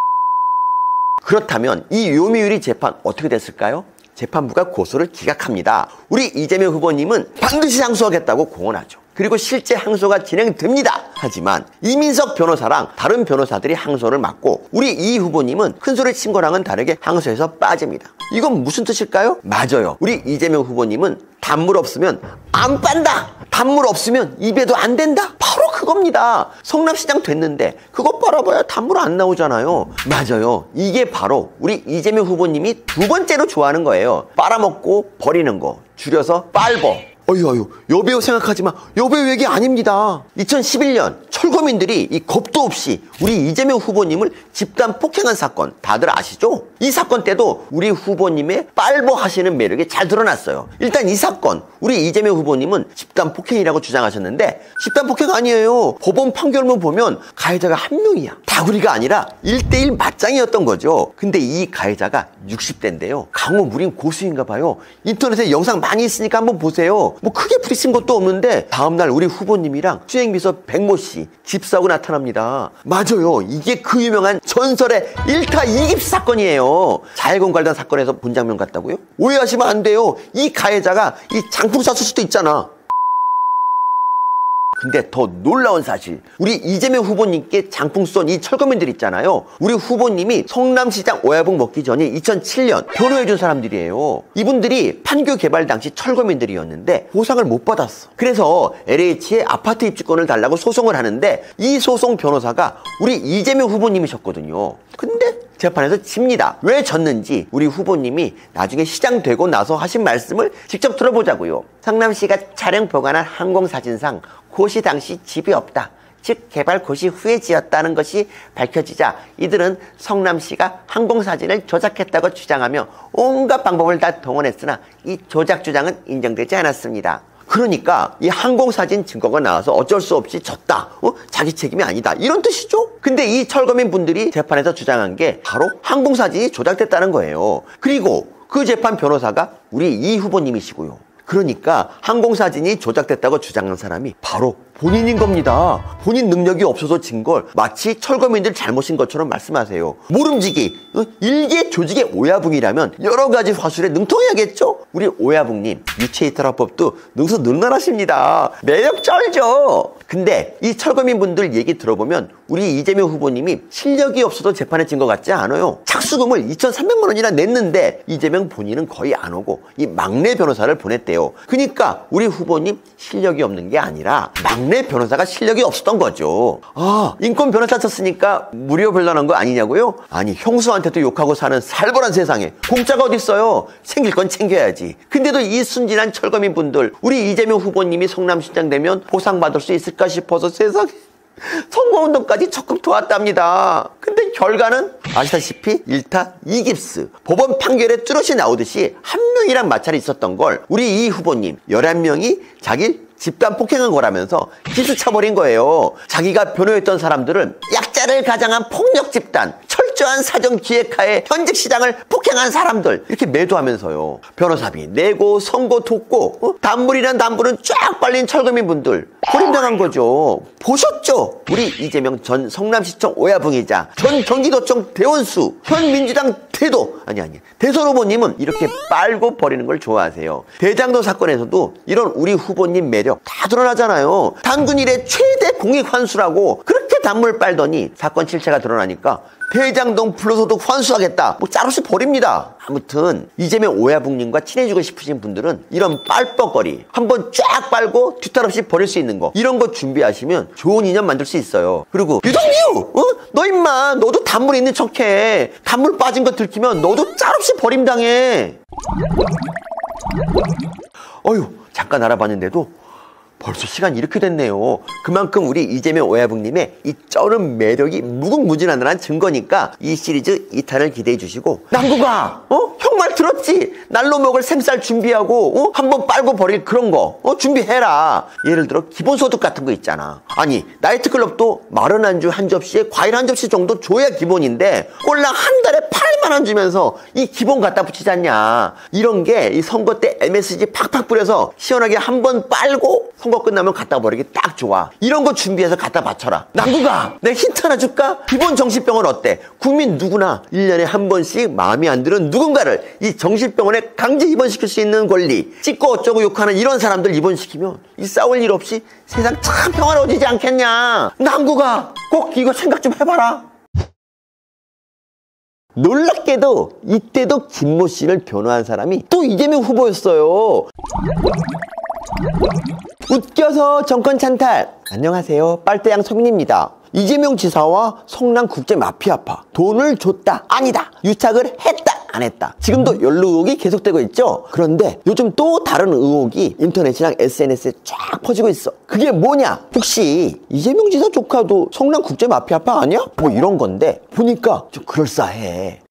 그렇다면 이 요미우리 재판 어떻게 됐을까요? 재판부가 고소를 기각합니다. 우리 이재명 후보님은 반드시 상소하겠다고 공언하죠. 그리고 실제 항소가 진행됩니다. 하지만 이민석 변호사랑 다른 변호사들이 항소를 맡고 우리 이 후보님은 큰소리 친 거랑은 다르게 항소에서 빠집니다. 이건 무슨 뜻일까요? 맞아요. 우리 이재명 후보님은 단물 없으면 안 빤다. 단물 없으면 입에도 안 된다. 바로 그겁니다. 성남시장 됐는데 그거 빨아봐야 단물 안 나오잖아요. 맞아요. 이게 바로 우리 이재명 후보님이 두 번째로 좋아하는 거예요. 빨아먹고 버리는 거. 줄여서 빨버. 어휴, 여배우 생각하지 마. 여배우 얘기 아닙니다. 2011년 철거민들이 이 겁도 없이 우리 이재명 후보님을 집단 폭행한 사건 다들 아시죠? 이 사건 때도 우리 후보님의 빨버 하시는 매력이 잘 드러났어요. 일단 이 사건 우리 이재명 후보님은 집단 폭행이라고 주장하셨는데 집단 폭행 아니에요. 법원 판결문 보면 가해자가 한 명이야. 다구리가 아니라 1대1 맞짱이었던 거죠. 근데 이 가해자가 60대인데요. 강호 무림 고수인가 봐요. 인터넷에 영상 많이 있으니까 한번 보세요. 뭐 크게 부딪힌 것도 없는데 다음날 우리 후보님이랑 수행비서 백모 씨 집 사고 나타납니다. 맞아요. 이게 그 유명한 전설의 1타 2깁스 사건이에요. 자해공갈단 사건에서 본 장면 같다고요? 오해하시면 안 돼요. 이 가해자가 이 장풍 쐈을 수도 있잖아. 근데 더 놀라운 사실, 우리 이재명 후보님께 장풍 쏜 이 철거민들 있잖아요. 우리 후보님이 성남시장 오야붕 먹기 전인 2007년 변호해준 사람들이에요. 이분들이 판교 개발 당시 철거민들이었는데 보상을 못 받았어. 그래서 LH에 아파트 입주권을 달라고 소송을 하는데 이 소송 변호사가 우리 이재명 후보님이셨거든요. 근데 재판에서 집니다. 왜 졌는지 우리 후보님이 나중에 시장 되고 나서 하신 말씀을 직접 들어보자고요. 성남시가 촬영 보관한 항공사진상 고시 당시 집이 없다. 즉 개발 고시 후에 지었다는 것이 밝혀지자 이들은 성남시가 항공사진을 조작했다고 주장하며 온갖 방법을 다 동원했으나 이 조작 주장은 인정되지 않았습니다. 그러니까 이 항공사진 증거가 나와서 어쩔 수 없이 졌다. 자기 책임이 아니다. 이런 뜻이죠. 근데 이 철거민 분들이 재판에서 주장한 게 바로 항공사진이 조작됐다는 거예요. 그리고 그 재판 변호사가 우리 이 후보님이시고요. 그러니까 항공사진이 조작됐다고 주장한 사람이 바로 본인인 겁니다. 본인 능력이 없어서 진 걸 마치 철거민들 잘못인 것처럼 말씀하세요. 모름지기, 일개 조직의 오야붕이라면 여러 가지 화술에 능통해야겠죠? 우리 오야붕님 유체이탈화법도 능수능란하십니다. 매력 쩔죠? 근데 이 철거민 분들 얘기 들어보면 우리 이재명 후보님이 실력이 없어도 재판에 진 것 같지 않아요. 착수금을 2,300만 원이나 냈는데 이재명 본인은 거의 안 오고 이 막내 변호사를 보냈대요. 그러니까 우리 후보님 실력이 없는 게 아니라 막내 변호사가 실력이 없었던 거죠. 인권 변호사 쳤으니까 무료 변론한 거 아니냐고요? 아니 형수한테도 욕하고 사는 살벌한 세상에 공짜가 어딨어요. 챙길 건 챙겨야지. 근데도 이 순진한 철거민 분들 우리 이재명 후보님이 성남시장 되면 보상받을 수 있을까 싶어서 세상에 선거운동까지 적극 도왔답니다. 근데 결과는 아시다시피 1타 2깁스. 법원 판결에 뚜렷이 나오듯이 한 명이랑 마찰이 있었던 걸 우리 이 후보님 11명이 자기 집단 폭행한 거라면서 기수 쳐버린 거예요. 자기가 변호했던 사람들은 약자를 가장한 폭력 집단, 철저한 사정 기획하에 현직 시장을 폭행한 사람들 이렇게 매도하면서요. 변호사비 내고 선고 돕고 단물이란 단물은 쫙 빨린 철거민 분들 버림당한 거죠. 보셨죠? 우리 이재명 전 성남시청 오야붕이자 전 경기도청 대원수 현 민주당 대선 후보님은 이렇게 빨고 버리는 걸 좋아하세요. 대장동 사건에서도 이런 우리 후보님 매력 다 드러나잖아요. 단군 이래 최대 공익 환수라고 그렇게 단물 빨더니 사건 실체가 드러나니까 대장동 불로소득 환수하겠다. 짤없이 버립니다. 아무튼 이재명 오야붕님과 친해지고 싶으신 분들은 이런 빨뻐거리 한번 쫙 빨고 뒤탈 없이 버릴 수 있는 거 이런 거 준비하시면 좋은 인연 만들 수 있어요. 그리고 유동규! 너 임마 너도 단물 있는 척해. 단물 빠진 거 들키면 너도 짤없이 버림당해. 잠깐 알아봤는데도 벌써 시간이 이렇게 됐네요. 그만큼 우리 이재명 오야붕님의 이 쩌는 매력이 무궁무진하다는 증거니까 이 시리즈 2탄을 기대해 주시고 남구가 형 말 들었지? 날로 먹을 생쌀 준비하고 한번 빨고 버릴 그런 거 준비해라. 예를 들어 기본소득 같은 거 있잖아. 아니 나이트클럽도 마른 안주 한 접시에 과일 한 접시 정도 줘야 기본인데 꼴랑 한 달에 8만 원 주면서 이 기본 갖다 붙이지 않냐. 이런 게 이 선거 때 MSG 팍팍 뿌려서 시원하게 한번 빨고 선거 끝나면 갖다 버리기 딱 좋아. 이런 거 준비해서 갖다 바쳐라. 남구가 내가 힌트 하나 줄까? 기본 정신병원 어때? 국민 누구나 1년에 한 번씩 마음에 안 드는 누군가를 이 정신병원에 강제 입원시킬 수 있는 권리. 찍고 어쩌고 욕하는 이런 사람들 입원시키면 이 싸울 일 없이 세상 참 평화로워지지 않겠냐. 남구가 꼭 이거 생각 좀 해봐라. 놀랍게도 이때도 김모 씨를 변호한 사람이 또 이재명 후보였어요. 웃겨서 정권 찬탈. 안녕하세요, 빨대양 서민입니다. 이재명 지사와 성남 국제 마피아파 돈을 줬다 아니다, 유착을 했다 안 했다, 지금도 연루 의혹이 계속되고 있죠. 그런데 요즘 또 다른 의혹이 인터넷이랑 SNS에 쫙 퍼지고 있어. 그게 뭐냐? 혹시 이재명 지사 조카도 성남 국제 마피아파 아니야? 뭐 이런 건데 보니까 좀 그럴싸해.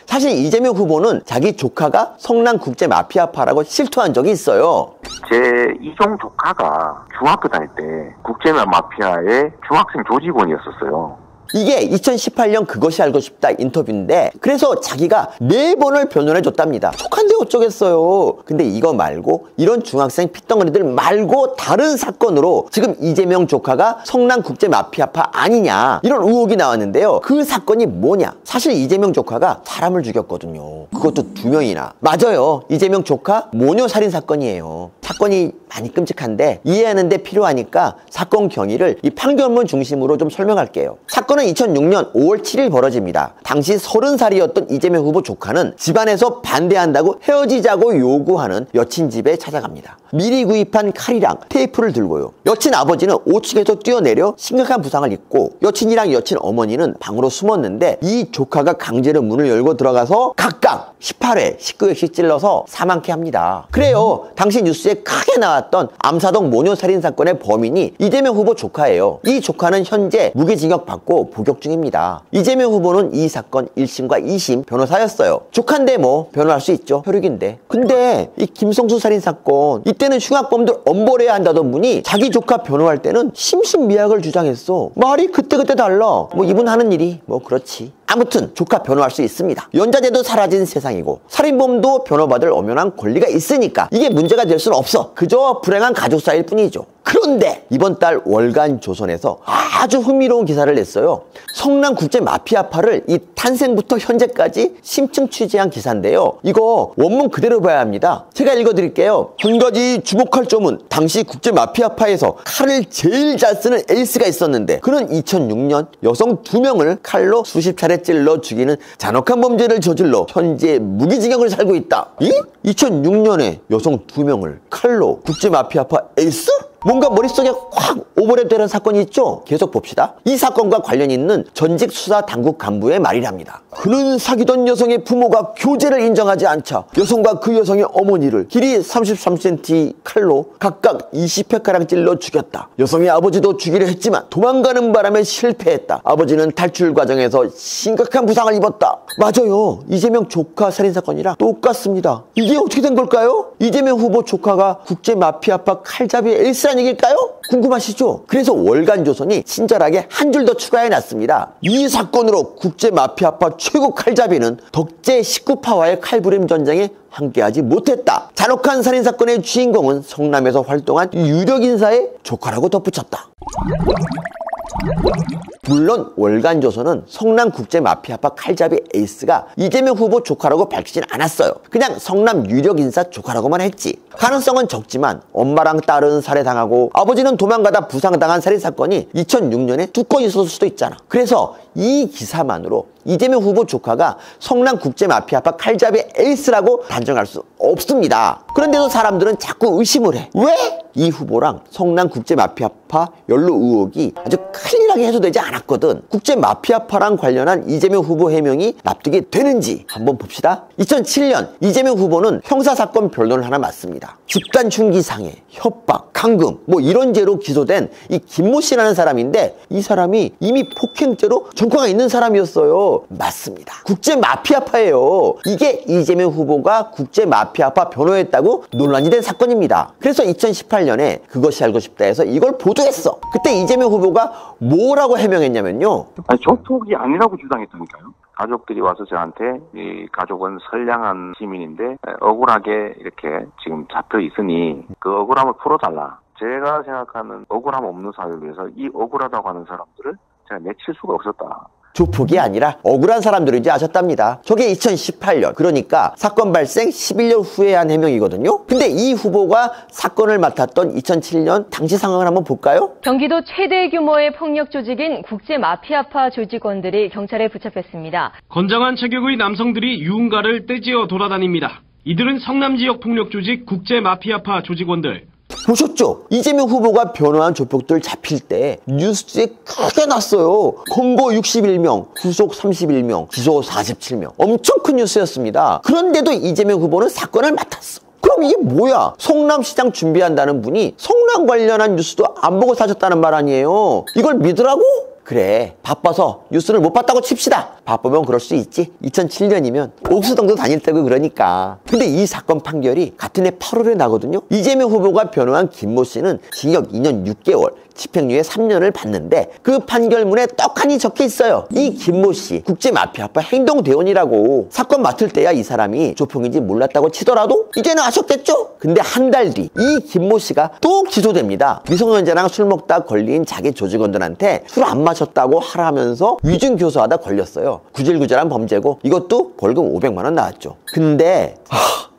사실 이재명 후보는 자기 조카가 성남 국제 마피아파라고 실토한 적이 있어요. 제 이종 조카가 중학교 다닐 때 국제 마피아의 중학생 조직원이었었어요. 이게 2018년 그것이 알고 싶다 인터뷰인데, 그래서 자기가 4번을 변호해줬답니다. 촉한데 어쩌겠어요. 근데 이거 말고, 이런 중학생 핏덩어리들 말고 다른 사건으로 지금 이재명 조카가 성남 국제 마피아파 아니냐 이런 의혹이 나왔는데요. 그 사건이 뭐냐? 사실 이재명 조카가 사람을 죽였거든요. 그것도 2명이나. 맞아요, 이재명 조카 모녀 살인 사건이에요. 사건이 많이 끔찍한데 이해하는 데 필요하니까 사건 경위를 이 판결문 중심으로 좀 설명할게요. 사건은 2006년 5월 7일 벌어집니다. 당시 30살이었던 이재명 후보 조카는 집안에서 반대한다고 헤어지자고 요구하는 여친 집에 찾아갑니다. 미리 구입한 칼이랑 테이프를 들고요. 여친 아버지는 5층에서 뛰어내려 심각한 부상을 입고, 여친이랑 여친 어머니는 방으로 숨었는데 이 조카가 강제로 문을 열고 들어가서 각각 18회 19회씩 찔러서 사망케 합니다. 그래요, 당시 뉴스에 크게 나왔던 암사동 모녀살인 사건의 범인이 이재명 후보 조카예요. 이 조카는 현재 무기징역 받고 복역 중입니다. 이재명 후보는 이 사건 1심과 2심 변호사였어요. 조카인데 뭐 변호할 수 있죠, 혈육인데. 근데 이 김성수 살인 사건, 이때는 흉악범들 엄벌해야 한다던 분이 자기 조카 변호할 때는 심신미약을 주장했어. 말이 그때그때 달라. 뭐 이분 하는 일이 뭐 그렇지. 아무튼 조카 변호할 수 있습니다. 연좌제도 사라진 세상이고 살인범도 변호받을 엄연한 권리가 있으니까 이게 문제가 될 수는 없어. 그저 불행한 가족 사이일 뿐이죠. 그런데 이번 달 월간 조선에서 아주 흥미로운 기사를 냈어요. 성남 국제 마피아파를 이 탄생부터 현재까지 심층 취재한 기사인데요. 이거 원문 그대로 봐야 합니다. 제가 읽어드릴게요. 한 가지 주목할 점은 당시 국제 마피아파에서 칼을 제일 잘 쓰는 에이스가 있었는데, 그는 2006년 여성 2명을 칼로 수십 차례 찔러 죽이는 잔혹한 범죄를 저질러 현재 무기징역을 살고 있다. 2006년에 여성 2명을 칼로 국제 마피아파 에이스? 뭔가 머릿속에 확 오버랩되는 사건이 있죠? 계속 봅시다. 이 사건과 관련 있는 전직 수사 당국 간부의 말이랍니다. 그는 사귀던 여성의 부모가 교제를 인정하지 않자 여성과 그 여성의 어머니를 길이 33cm 칼로 각각 20회가량 찔러 죽였다. 여성의 아버지도 죽이려 했지만 도망가는 바람에 실패했다. 아버지는 탈출 과정에서 심각한 부상을 입었다. 맞아요, 이재명 조카 살인사건이랑 똑같습니다. 이게 어떻게 된 걸까요? 이재명 후보 조카가 국제 마피아파 칼잡이 에이스란 얘기일까요? 궁금하시죠? 그래서 월간조선이 친절하게 한 줄 더 추가해놨습니다. 이 사건으로 국제 마피아파 최고 칼잡이는 덕제 19파와의 칼부림 전쟁에 함께하지 못했다. 잔혹한 살인사건의 주인공은 성남에서 활동한 유력 인사의 조카라고 덧붙였다. 물론 월간조선은 성남 국제 마피아파 칼잡이 에이스가 이재명 후보 조카라고 밝히진 않았어요. 그냥 성남 유력 인사 조카라고만 했지. 가능성은 적지만 엄마랑 딸은 살해당하고 아버지는 도망가다 부상당한 살인사건이 2006년에 2건 있었을 수도 있잖아. 그래서 이 기사만으로 이재명 후보 조카가 성남 국제 마피아파 칼잡이 에이스라고 단정할 수 없습니다. 그런데도 사람들은 자꾸 의심을 해. 왜? 이 후보랑 성남 국제 마피아파 연루 의혹이 아주 클린하게 해소되지 않았거든. 국제 마피아파랑 관련한 이재명 후보 해명이 납득이 되는지 한번 봅시다. 2007년 이재명 후보는 형사사건 변론을 하나 맡습니다. 집단 흉기 상해, 협박, 감금 뭐 이런 죄로 기소된 이 김모 씨라는 사람인데, 이 사람이 이미 폭행죄로 전과가 있는 사람이었어요. 맞습니다. 국제 마피아파예요. 이게 이재명 후보가 국제 마피아파 변호했다고 논란이 된 사건입니다. 그래서 2018년에 그것이 알고 싶다 해서 이걸 보도했어. 그때 이재명 후보가 뭐라고 해명했냐면요. 조폭이 아니라고 주장했다니까요. 가족들이 와서 저한테 이 가족은 선량한 시민인데 억울하게 이렇게 지금 잡혀 있으니 그 억울함을 풀어달라. 제가 생각하는 억울함 없는 사회를 위해서 이 억울하다고 하는 사람들을 제가 내칠 수가 없었다. 조폭이 아니라 억울한 사람들인지 아셨답니다. 저게 2018년, 그러니까 사건 발생 11년 후에 한 해명이거든요. 근데 이 후보가 사건을 맡았던 2007년 당시 상황을 한번 볼까요? 경기도 최대 규모의 폭력 조직인 국제마피아파 조직원들이 경찰에 붙잡혔습니다. 건장한 체격의 남성들이 유흥가를 떼지어 돌아다닙니다. 이들은 성남 지역 폭력 조직 국제마피아파 조직원들. 보셨죠? 이재명 후보가 변호한 조폭들 잡힐 때 뉴스에 크게 났어요. 검거 61명, 구속 31명, 기소 47명. 엄청 큰 뉴스였습니다. 그런데도 이재명 후보는 사건을 맡았어. 그럼 이게 뭐야? 성남시장 준비한다는 분이 성남 관련한 뉴스도 안 보고 사셨다는 말 아니에요? 이걸 믿으라고? 그래, 바빠서 뉴스를 못 봤다고 칩시다. 바쁘면 그럴 수 있지. 2007년이면 옥수동도 다닐 때고 그러니까. 근데 이 사건 판결이 같은 해 8월에 나거든요. 이재명 후보가 변호한 김모 씨는 징역 2년 6개월, 집행유예 3년을 받는데 그 판결문에 떡하니 적혀 있어요. 이 김모 씨 국제마피아파 행동대원이라고. 사건 맡을 때야 이 사람이 조폭인지 몰랐다고 치더라도 이제는 아셨겠죠? 근데 한 달 뒤 이 김모 씨가 또 기소됩니다. 미성년자랑 술 먹다 걸린 자기 조직원들한테 술 안 마셨다고 하라면서 위증교사하다 걸렸어요. 구질구질한 범죄고 이것도 벌금 500만 원 나왔죠. 근데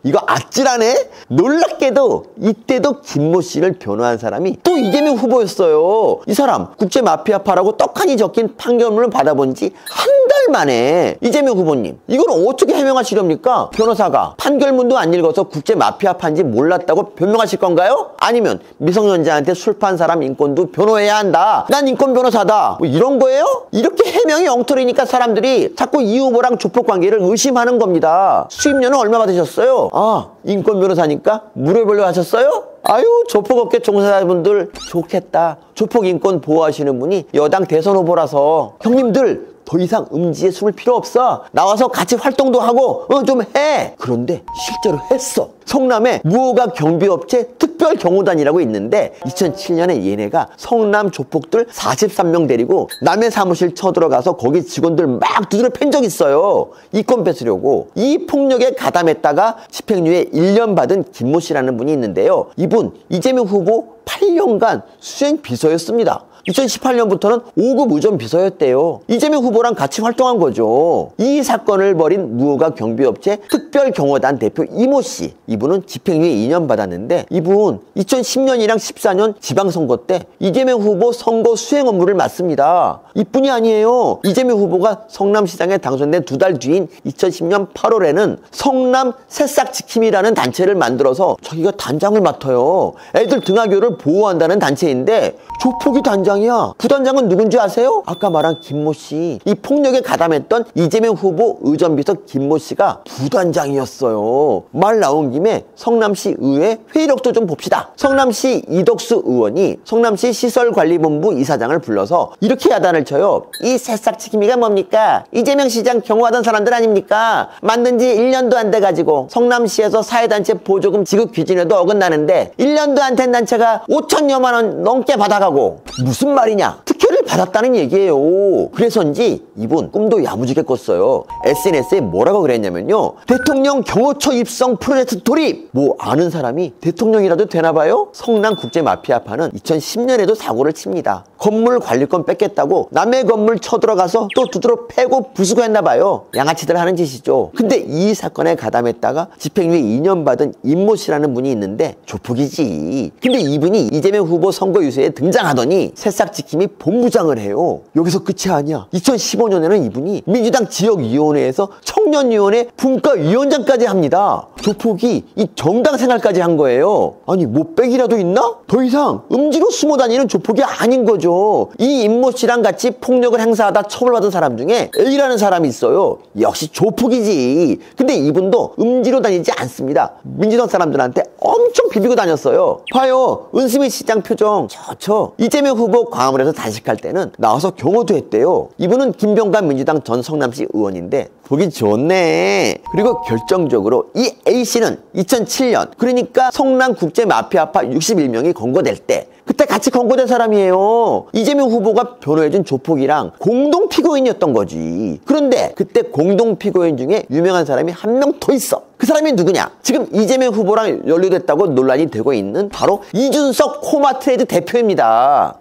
이거 아찔하네? 놀랍게도 이때도 김모 씨를 변호한 사람이 또 이재명 후보였어요. 이 사람 국제마피아파라고 떡하니 적힌 판결문을 받아본 지 한 달 만에. 이재명 후보님, 이걸 어떻게 해명하시렵니까? 변호사가 판결문도 안 읽어서 국제마피아파인지 몰랐다고 변명하실 건가요? 아니면 미성년자한테 술 판 사람 인권도 변호해야 한다, 난 인권 변호사다, 뭐 이런 거예요? 이렇게 해명이 엉터리니까 사람들이 자꾸 이 후보랑 조폭 관계를 의심하는 겁니다. 수임료는 얼마 받으셨어요? 아, 인권 변호사니까 무료별로 하셨어요? 아유, 조폭업계 종사자분들 좋겠다. 조폭 인권 보호하시는 분이 여당 대선 후보라서 형님들 더 이상 음지에 숨을 필요 없어. 나와서 같이 활동도 하고 좀 해. 그런데 실제로 했어. 성남에 무허가 경비업체 특별경호단이라고 있는데 2007년에 얘네가 성남 조폭들 43명 데리고 남의 사무실 쳐들어가서 거기 직원들 막 두드려 팬 적 있어요. 이권 뺏으려고. 이 폭력에 가담했다가 집행유예 1년 받은 김모 씨라는 분이 있는데요. 이분 이재명 후보 8년간 수행 비서였습니다. 2018년부터는 5급 의전 비서였대요. 이재명 후보랑 같이 활동한 거죠. 이 사건을 벌인 무허가 경비업체 특별경호단 대표 이모 씨, 이분은 집행유예 2년 받았는데 이분 2010년이랑 14년 지방선거 때 이재명 후보 선거 수행 업무를 맡습니다. 이뿐이 아니에요. 이재명 후보가 성남시장에 당선된 2달 뒤인 2010년 8월에는 성남 새싹지킴이라는 단체를 만들어서 자기가 단장을 맡아요. 애들 등하교를 보호한다는 단체인데 조폭이 단장이야. 부단장은 누군지 아세요? 아까 말한 김모 씨. 이 폭력에 가담했던 이재명 후보 의전비서 김모 씨가 부단장이었어요. 말 나온 김에 성남시 의회 회의록도 좀 봅시다. 성남시 이덕수 의원이 성남시 시설관리본부 이사장을 불러서 이렇게 야단을 쳐요. 이 새싹치기미가 뭡니까? 이재명 시장 경호하던 사람들 아닙니까? 만든 지 1년도 안 돼가지고 성남시에서 사회단체 보조금 지급 기준에도 어긋나는데 1년도 안 된 단체가 5천여만 원 넘게 받아가고 무슨 말이냐? 특혜를 받았다는 얘기예요. 그래서인지 이분 꿈도 야무지게 꿨어요. SNS에 뭐라고 그랬냐면요, 대통령 경호처 입성 프로젝트 돌입. 뭐 아는 사람이 대통령이라도 되나봐요. 성남국제마피아파는 2010년에도 사고를 칩니다. 건물 관리권 뺏겠다고 남의 건물 쳐들어가서 또 두드러 패고 부수고 했나봐요. 양아치들 하는 짓이죠. 근데 이 사건에 가담했다가 집행유예 2년 받은 임모 씨라는 분이 있는데 조폭이지. 근데 이분이 이재명 후보 선거 유세에 등장하더니 새싹지킴이 본부장을 해요. 여기서 끝이 아니야. 2015년에는 이분이 민주당 지역위원회에서 청년위원회 분과위원장까지 합니다. 조폭이 이 정당 생활까지 한 거예요. 아니 뭐 백이라도 있나? 더 이상 음지로 숨어 다니는 조폭이 아닌 거죠. 이 임모 씨랑 같이 폭력을 행사하다 처벌받은 사람 중에 A라는 사람이 있어요. 역시 조폭이지. 근데 이분도 음지로 다니지 않습니다. 민주당 사람들한테 엄청 비비고 다녔어요. 봐요, 은수미 시장 표정 좋죠. 이재명 후보 광화문에서 단식할 때는 나와서 경호도 했대요. 이분은 김병관 민주당 전 성남시 의원인데 보기 좋네. 그리고 결정적으로 이 A씨는 2007년, 그러니까 성남국제마피아파 61명이 검거될 때 그때 같이 검거된 사람이에요. 이재명 후보가 변호해준 조폭이랑 공동 피고인이었던 거지. 그런데 그때 공동 피고인 중에 유명한 사람이 한 명 더 있어. 그 사람이 누구냐? 지금 이재명 후보랑 연루됐다고 논란이 되고 있는 바로 이준석 코마트레이드 대표입니다.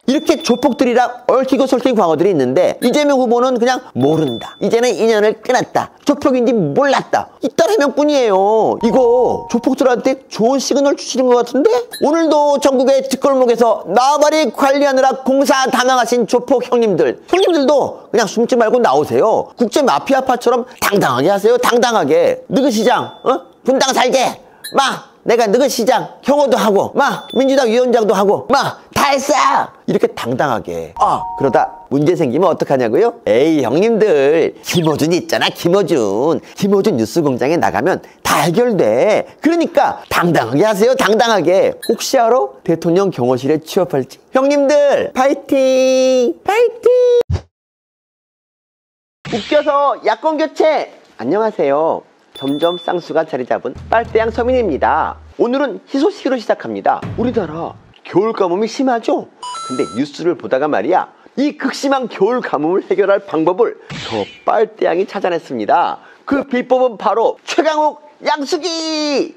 이렇게 조폭들이랑 얽히고 설킨 과거들이 있는데 이재명 후보는 그냥 모른다. 이제는 인연을 끊었다. 조폭인지 몰랐다. 이딴 해명뿐이에요. 이거 조폭들한테 좋은 시그널 주시는 것 같은데? 오늘도 전국의 뒷골목에서 나발이 관리하느라 공사 다망하신 조폭 형님들도 그냥 숨지 말고 나오세요. 국제 마피아파처럼 당당하게 하세요. 당당하게. 너희 시장 분당 살게. 내가 너희 시장 경호도 하고 민주당 위원장도 하고 다 했어. 이렇게 당당하게. 그러다 문제 생기면 어떡하냐고요? 에이 형님들, 김어준 있잖아. 김어준 뉴스공장에 나가면 다 해결돼. 그러니까 당당하게 하세요. 당당하게. 혹시 알아? 대통령 경호실에 취업할지. 형님들 파이팅. 웃겨서 야권 교체. 안녕하세요. 점점 쌍수가 자리 잡은 빨대양 서민입니다. 오늘은 희소식으로 시작합니다. 우리나라 겨울 가뭄이 심하죠? 근데 뉴스를 보다가 말이야, 이 극심한 겨울 가뭄을 해결할 방법을 저 빨대양이 찾아냈습니다. 그 비법은 바로 최강욱 양수기!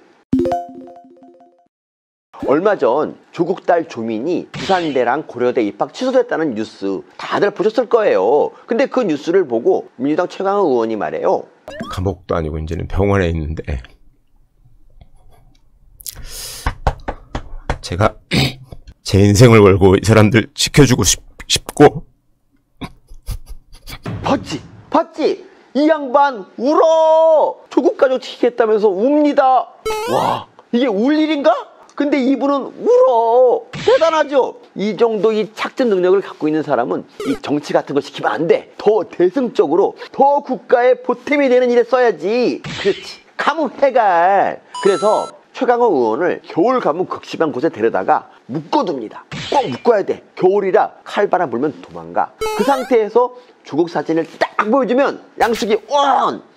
얼마 전 조국 딸 조민이 부산대랑 고려대 입학 취소됐다는 뉴스 다들 보셨을 거예요. 근데 그 뉴스를 보고 민주당 최강욱 의원이 말해요. 감옥도 아니고 이제는 병원에 있는데 제가 제 인생을 걸고 이 사람들 지켜주고 싶고. 봤지? 이 양반 울어. 조국 가족 지키겠다면서 웁니다. 와, 이게 울 일인가? 근데 이분은 울어. 대단하죠? 이 정도 이 착전 능력을 갖고 있는 사람은 이 정치 같은 거 시키면 안 돼. 더 대승적으로, 더 국가에 보탬이 되는 일에 써야지. 그렇지. 가뭄 해갈. 그래서 최강욱 의원을 겨울 가뭄 극심한 곳에 데려다가 묶어둡니다. 꼭 묶어야 돼. 겨울이라 칼바람 불면 도망가. 그 상태에서 조국 사진을 딱 보여주면 양숙이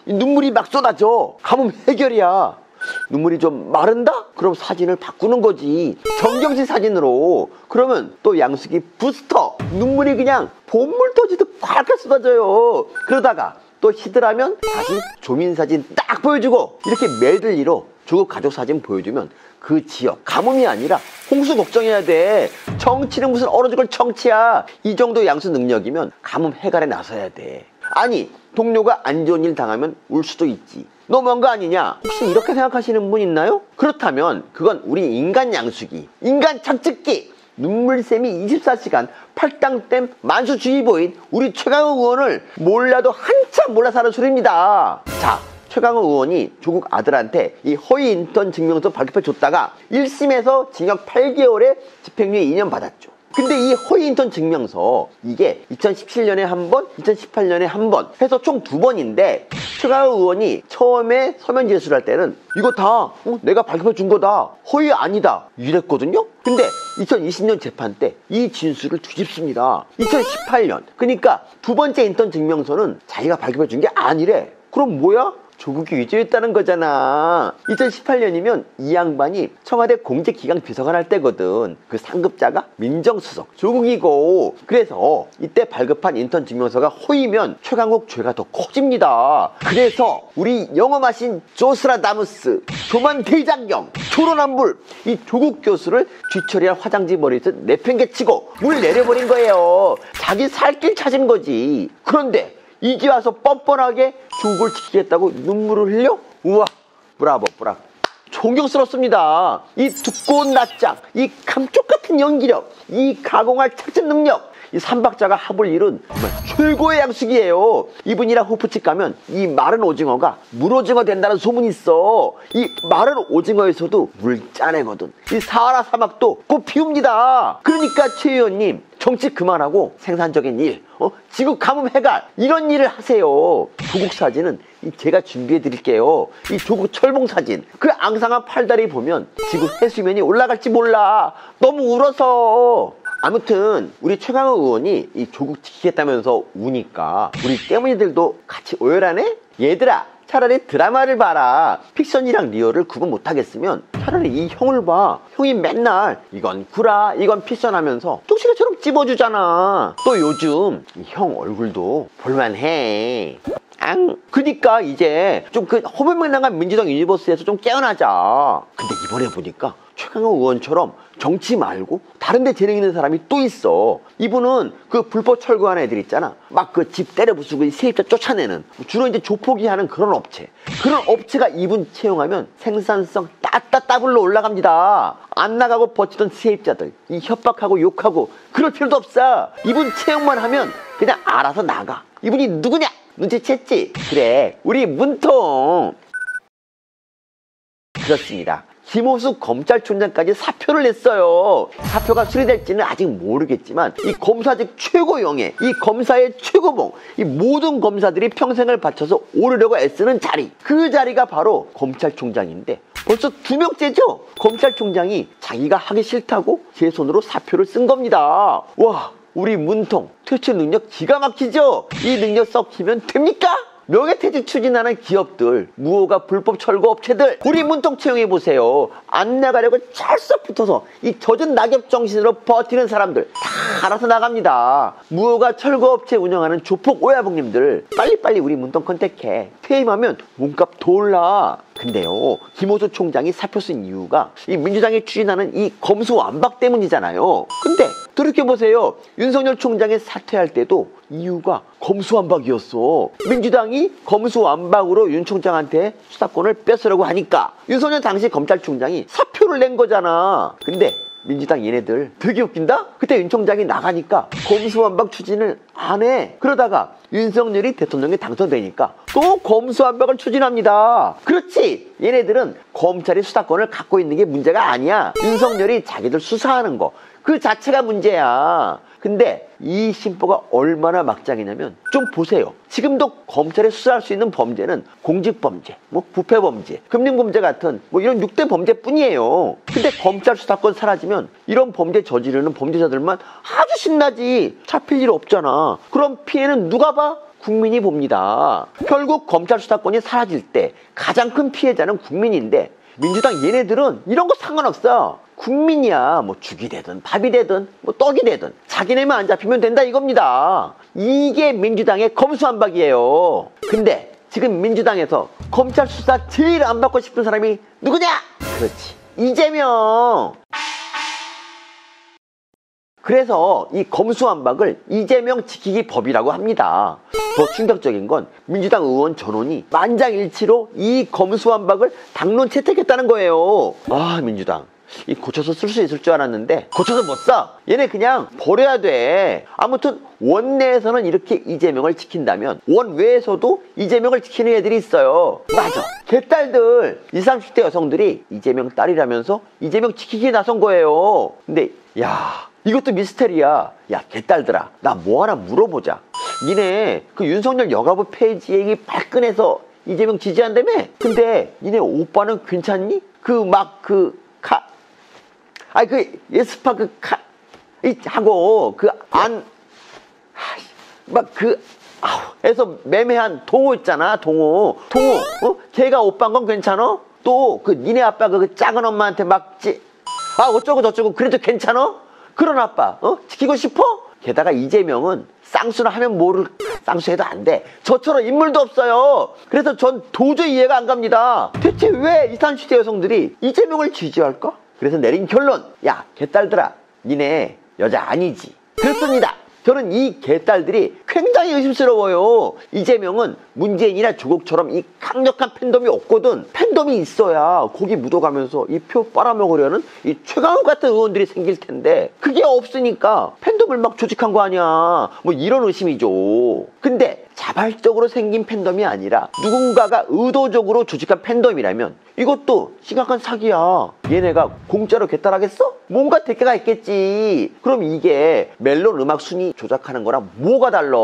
눈물이 막 쏟아져. 가뭄 해결이야. 눈물이 좀 마른다? 그럼 사진을 바꾸는 거지. 정경심 사진으로. 그러면 또 양숙이 부스터. 눈물이 그냥 봄물 터지듯 콸콸 쏟아져요. 그러다가 또 시들하면 다시 조민 사진 딱 보여주고, 이렇게 메들리로 조국 가족 사진 보여주면 그 지역 가뭄이 아니라 홍수 걱정해야 돼. 정치는 무슨 얼어 죽을 정치야. 이 정도 양수 능력이면 가뭄 해갈에 나서야 돼. 아니, 동료가 안 좋은 일 당하면 울 수도 있지. 너무한 거 아니냐? 혹시 이렇게 생각하시는 분 있나요? 그렇다면 그건 우리 인간 양수기, 인간 착즙기, 눈물샘이 24시간 팔당댐 만수주의보인 우리 최강욱 의원을 몰라도 한참 몰라 사는 소리입니다. 자, 최강욱 의원이 조국 아들한테 이 허위 인턴 증명서 발급해 줬다가 1심에서 징역 8개월에 집행유예 2년 받았죠. 근데 이 허위 인턴 증명서, 이게 2017년에 한 번, 2018년에 한 번 해서 총 2번인데 최강욱 의원이 처음에 서면 진술할 때는 이거 다 내가 발급해 준 거다, 허위 아니다 이랬거든요. 근데 2020년 재판 때 이 진술을 뒤집습니다. 2018년, 그러니까 두 번째 인턴 증명서는 자기가 발급해 준 게 아니래. 그럼 뭐야? 조국이 위조했다는 거잖아. 2018년이면 이 양반이 청와대 공직기강 비서관 할 때거든. 그 상급자가 민정수석 조국이고. 그래서 이때 발급한 인턴 증명서가 허위면 최강욱 죄가 더 커집니다. 그래서 우리 영어마신 조스라다무스, 조만 대장경, 조론한불, 이 조국 교수를 쥐처리한 화장지 머리에서 내팽개치고 물 내려버린 거예요. 자기 살 길 찾은 거지. 그런데 이제 와서 뻔뻔하게 조국을 지키겠다고 눈물을 흘려? 우와, 브라보. 존경스럽습니다. 이 두꺼운 낯짝, 이 감쪽 같은 연기력, 이 가공할 착즙 능력, 이 삼박자가 합을 이룬 정말 최고의 양숙이에요. 이분이랑 호프집 가면 이 마른 오징어가 물오징어 된다는 소문이 있어. 이 마른 오징어에서도 물 짜내거든. 이 사하라 사막도 꽃 피웁니다. 그러니까 최 의원님, 정치 그만하고 생산적인 일, 지구 가뭄 해갈 이런 일을 하세요. 조국 사진은 제가 준비해 드릴게요. 이 조국 철봉 사진, 그 앙상한 팔다리 보면 지구 해수면이 올라갈지 몰라. 너무 울어서. 아무튼 우리 최강욱 의원이 이 조국 지키겠다면서 우니까 우리 때문이들도 같이 오열하네? 얘들아, 차라리 드라마를 봐라. 픽션이랑 리얼을 구분 못하겠으면 차라리 이 형을 봐. 형이 맨날 이건 구라, 이건 피션 하면서 쪽지게처럼 찝어주잖아. 또 요즘 이 형 얼굴도 볼만해. 그니까 이제 좀 그 허무맹랑한 민주당 유니버스에서 좀 깨어나자. 근데 이번에 보니까 최강욱 의원처럼 정치 말고 다른 데 재능 있는 사람이 또 있어. 이분은 그 불법 철거한 애들 있잖아. 막 그 집 때려 부수고 세입자 쫓아내는, 주로 이제 조폭이 하는 그런 업체. 그런 업체가 이분 채용하면 생산성 따따따블로 올라갑니다. 안 나가고 버티던 세입자들 이 협박하고 욕하고 그럴 필요도 없어. 이분 채용만 하면 그냥 알아서 나가. 이분이 누구냐? 눈치챘지? 그래, 우리 문통. 그렇습니다. 김호수 검찰총장까지 사표를 냈어요. 사표가 수리될지는 아직 모르겠지만 이 검사직 최고영예, 이 검사의 최고봉, 이 모든 검사들이 평생을 바쳐서 오르려고 애쓰는 자리, 그 자리가 바로 검찰총장인데 벌써 2명째죠? 검찰총장이 자기가 하기 싫다고 제 손으로 사표를 쓴 겁니다. 와, 우리 문통 퇴출 능력 기가 막히죠? 이 능력 썩히면 됩니까? 명예퇴직 추진하는 기업들, 무허가 불법 철거 업체들, 우리 문통 채용해보세요. 안 나가려고 찰싹 붙어서 이 젖은 낙엽 정신으로 버티는 사람들 다 알아서 나갑니다. 무허가 철거 업체 운영하는 조폭 오야봉님들 빨리빨리 우리 문통 컨택해. 퇴임하면 몸값 더 올라. 근데요, 김호수 총장이 사표 쓴 이유가 이 민주당이 추진하는 이 검수완박 때문이잖아요. 근데 돌이켜보세요. 윤석열 총장이 사퇴할 때도 이유가 검수완박이었어. 민주당이 검수완박으로 윤 총장한테 수사권을 뺏으려고 하니까 윤석열 당시 검찰총장이 사표를 낸 거잖아. 근데 민주당 얘네들 되게 웃긴다? 그때 윤 총장이 나가니까 검수완박 추진을 안 해. 그러다가 윤석열이 대통령에 당선되니까 또 검수완박을 추진합니다. 그렇지, 얘네들은 검찰이 수사권을 갖고 있는 게 문제가 아니야. 윤석열이 자기들 수사하는 거 그 자체가 문제야. 근데 이 심보가 얼마나 막장이냐면 좀 보세요. 지금도 검찰에 수사할 수 있는 범죄는 공직범죄, 뭐 부패범죄, 금융범죄 같은 뭐 이런 6대 범죄뿐이에요. 근데 검찰 수사권 사라지면 이런 범죄 저지르는 범죄자들만 아주 신나지. 잡힐 일 없잖아. 그럼 피해는 누가 봐? 국민이 봅니다. 결국 검찰 수사권이 사라질 때 가장 큰 피해자는 국민인데 민주당 얘네들은 이런 거 상관없어. 국민이야. 뭐 죽이 되든 밥이 되든 뭐 떡이 되든 자기네만 안 잡히면 된다 이겁니다. 이게 민주당의 검수완박이에요. 근데 지금 민주당에서 검찰 수사 제일 안 받고 싶은 사람이 누구냐? 그렇지, 이재명. 그래서 이 검수완박을 이재명 지키기 법이라고 합니다. 더 충격적인 건 민주당 의원 전원이 만장일치로 이 검수완박을 당론 채택했다는 거예요. 아, 민주당 이 고쳐서 쓸 수 있을 줄 알았는데 고쳐서 못 써. 얘네 그냥 버려야 돼. 아무튼 원내에서는 이렇게 이재명을 지킨다면 원외에서도 이재명을 지키는 애들이 있어요. 맞아, 개딸들 20, 30대 여성들이 이재명 딸이라면서 이재명 지키기에 나선 거예요. 근데 야, 이것도 미스테리야. 야, 개딸들아, 나 뭐 하나 물어보자. 니네 그 윤석열 여가부 페이지에 이 발끈해서 이재명 지지한다며? 근데 니네 오빠는 괜찮니? 예스파 하고 해서 매매한 동호 있잖아. 동호 걔가 오빠인 건 괜찮아? 또 그 니네 아빠 그 작은 엄마한테 어쩌고 저쩌고 그래도 괜찮아? 그런 아빠 지키고 싶어? 게다가 이재명은 쌍수를 하면 쌍수해도 안 돼. 저처럼 인물도 없어요. 그래서 전 도저히 이해가 안 갑니다. 대체 왜 20, 30대 여성들이 이재명을 지지할까? 그래서 내린 결론, 야, 개딸들아, 니네 여자 아니지. 그렇습니다. 저는 이 개딸들이 굉장히 의심스러워요. 이재명은 문재인이나 조국처럼 이 강력한 팬덤이 없거든. 팬덤이 있어야 거기 묻어가면서 이 표 빨아먹으려는 이 최강욱 같은 의원들이 생길 텐데 그게 없으니까 팬덤을 막 조직한 거 아니야. 뭐 이런 의심이죠. 근데 자발적으로 생긴 팬덤이 아니라 누군가가 의도적으로 조직한 팬덤이라면 이것도 심각한 사기야. 얘네가 공짜로 개딸하겠어? 뭔가 대가가 있겠지. 그럼 이게 멜론 음악 순위 조작하는 거랑 뭐가 달라?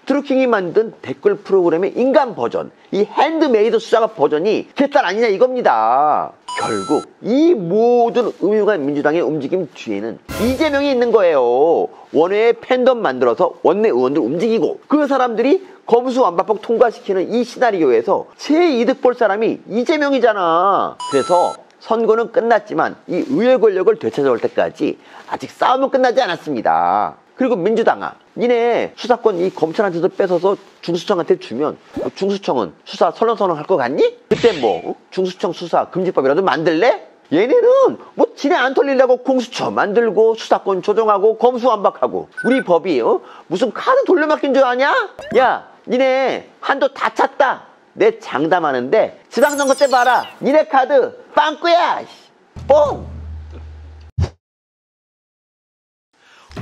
드루킹이 만든 댓글 프로그램의 인간 버전, 이 핸드메이드 수작가 버전이 개딸 아니냐 이겁니다. 결국 이 모든 음흉한 민주당의 움직임 뒤에는 이재명이 있는 거예요. 원외에 팬덤 만들어서 원내 의원들 움직이고 그 사람들이 검수완박법 통과시키는 이 시나리오에서 제일 이득 볼 사람이 이재명이잖아. 그래서 선거는 끝났지만 이 의회 권력을 되찾아올 때까지 아직 싸움은 끝나지 않았습니다. 그리고 민주당아, 니네 수사권 이 검찰한테서 뺏어서 중수청한테 주면 중수청은 수사 설렁설렁 할 것 같니? 그때 뭐 중수청 수사 금지법이라도 만들래? 얘네는 뭐 지네 안 털리려고 공수처 만들고 수사권 조정하고 검수완박하고 우리 법이 무슨 카드 돌려막긴 줄 아냐? 야, 니네 한도 다 찼다. 내 장담하는데 지방선거 때 봐라. 니네 카드 빵꾸야. 뽕.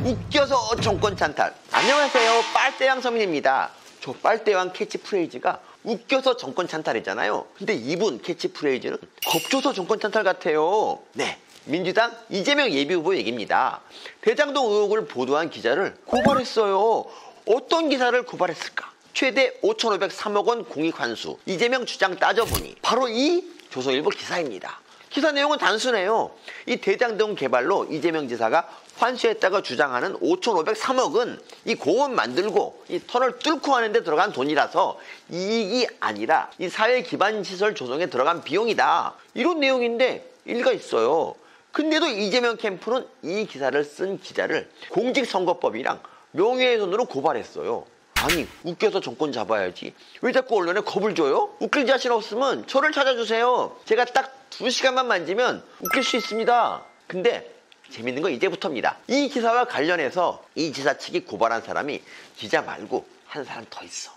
웃겨서 정권 찬탈. 안녕하세요, 빨대왕 서민입니다. 저 빨대왕 캐치프레이즈가 웃겨서 정권 찬탈이잖아요. 근데 이분 캐치프레이즈는 겁줘서 정권 찬탈 같아요. 네, 민주당 이재명 예비후보 얘기입니다. 대장동 의혹을 보도한 기자를 고발했어요. 어떤 기사를 고발했을까? 최대 5,503억 원 공익 환수, 이재명 주장 따져보니 바로 이 조선일보 기사입니다. 기사 내용은 단순해요. 이 대장동 개발로 이재명 지사가 환수했다고 주장하는 5,503억은 이 공원 만들고 이 터널 뚫고 하는 데 들어간 돈이라서 이익이 아니라 이 사회 기반 시설 조성에 들어간 비용이다. 이런 내용인데 일리가 있어요. 근데도 이재명 캠프는 이 기사를 쓴 기자를 공직선거법이랑 명예훼손으로 고발했어요. 아니, 웃겨서 정권 잡아야지 왜 자꾸 언론에 겁을 줘요? 웃길 자신 없으면 저를 찾아주세요. 제가 딱 2시간만 만지면 웃길 수 있습니다. 근데 재밌는 건 이제부터입니다. 이 기사와 관련해서 이 지사 측이 고발한 사람이 기자 말고 한 사람 더 있어.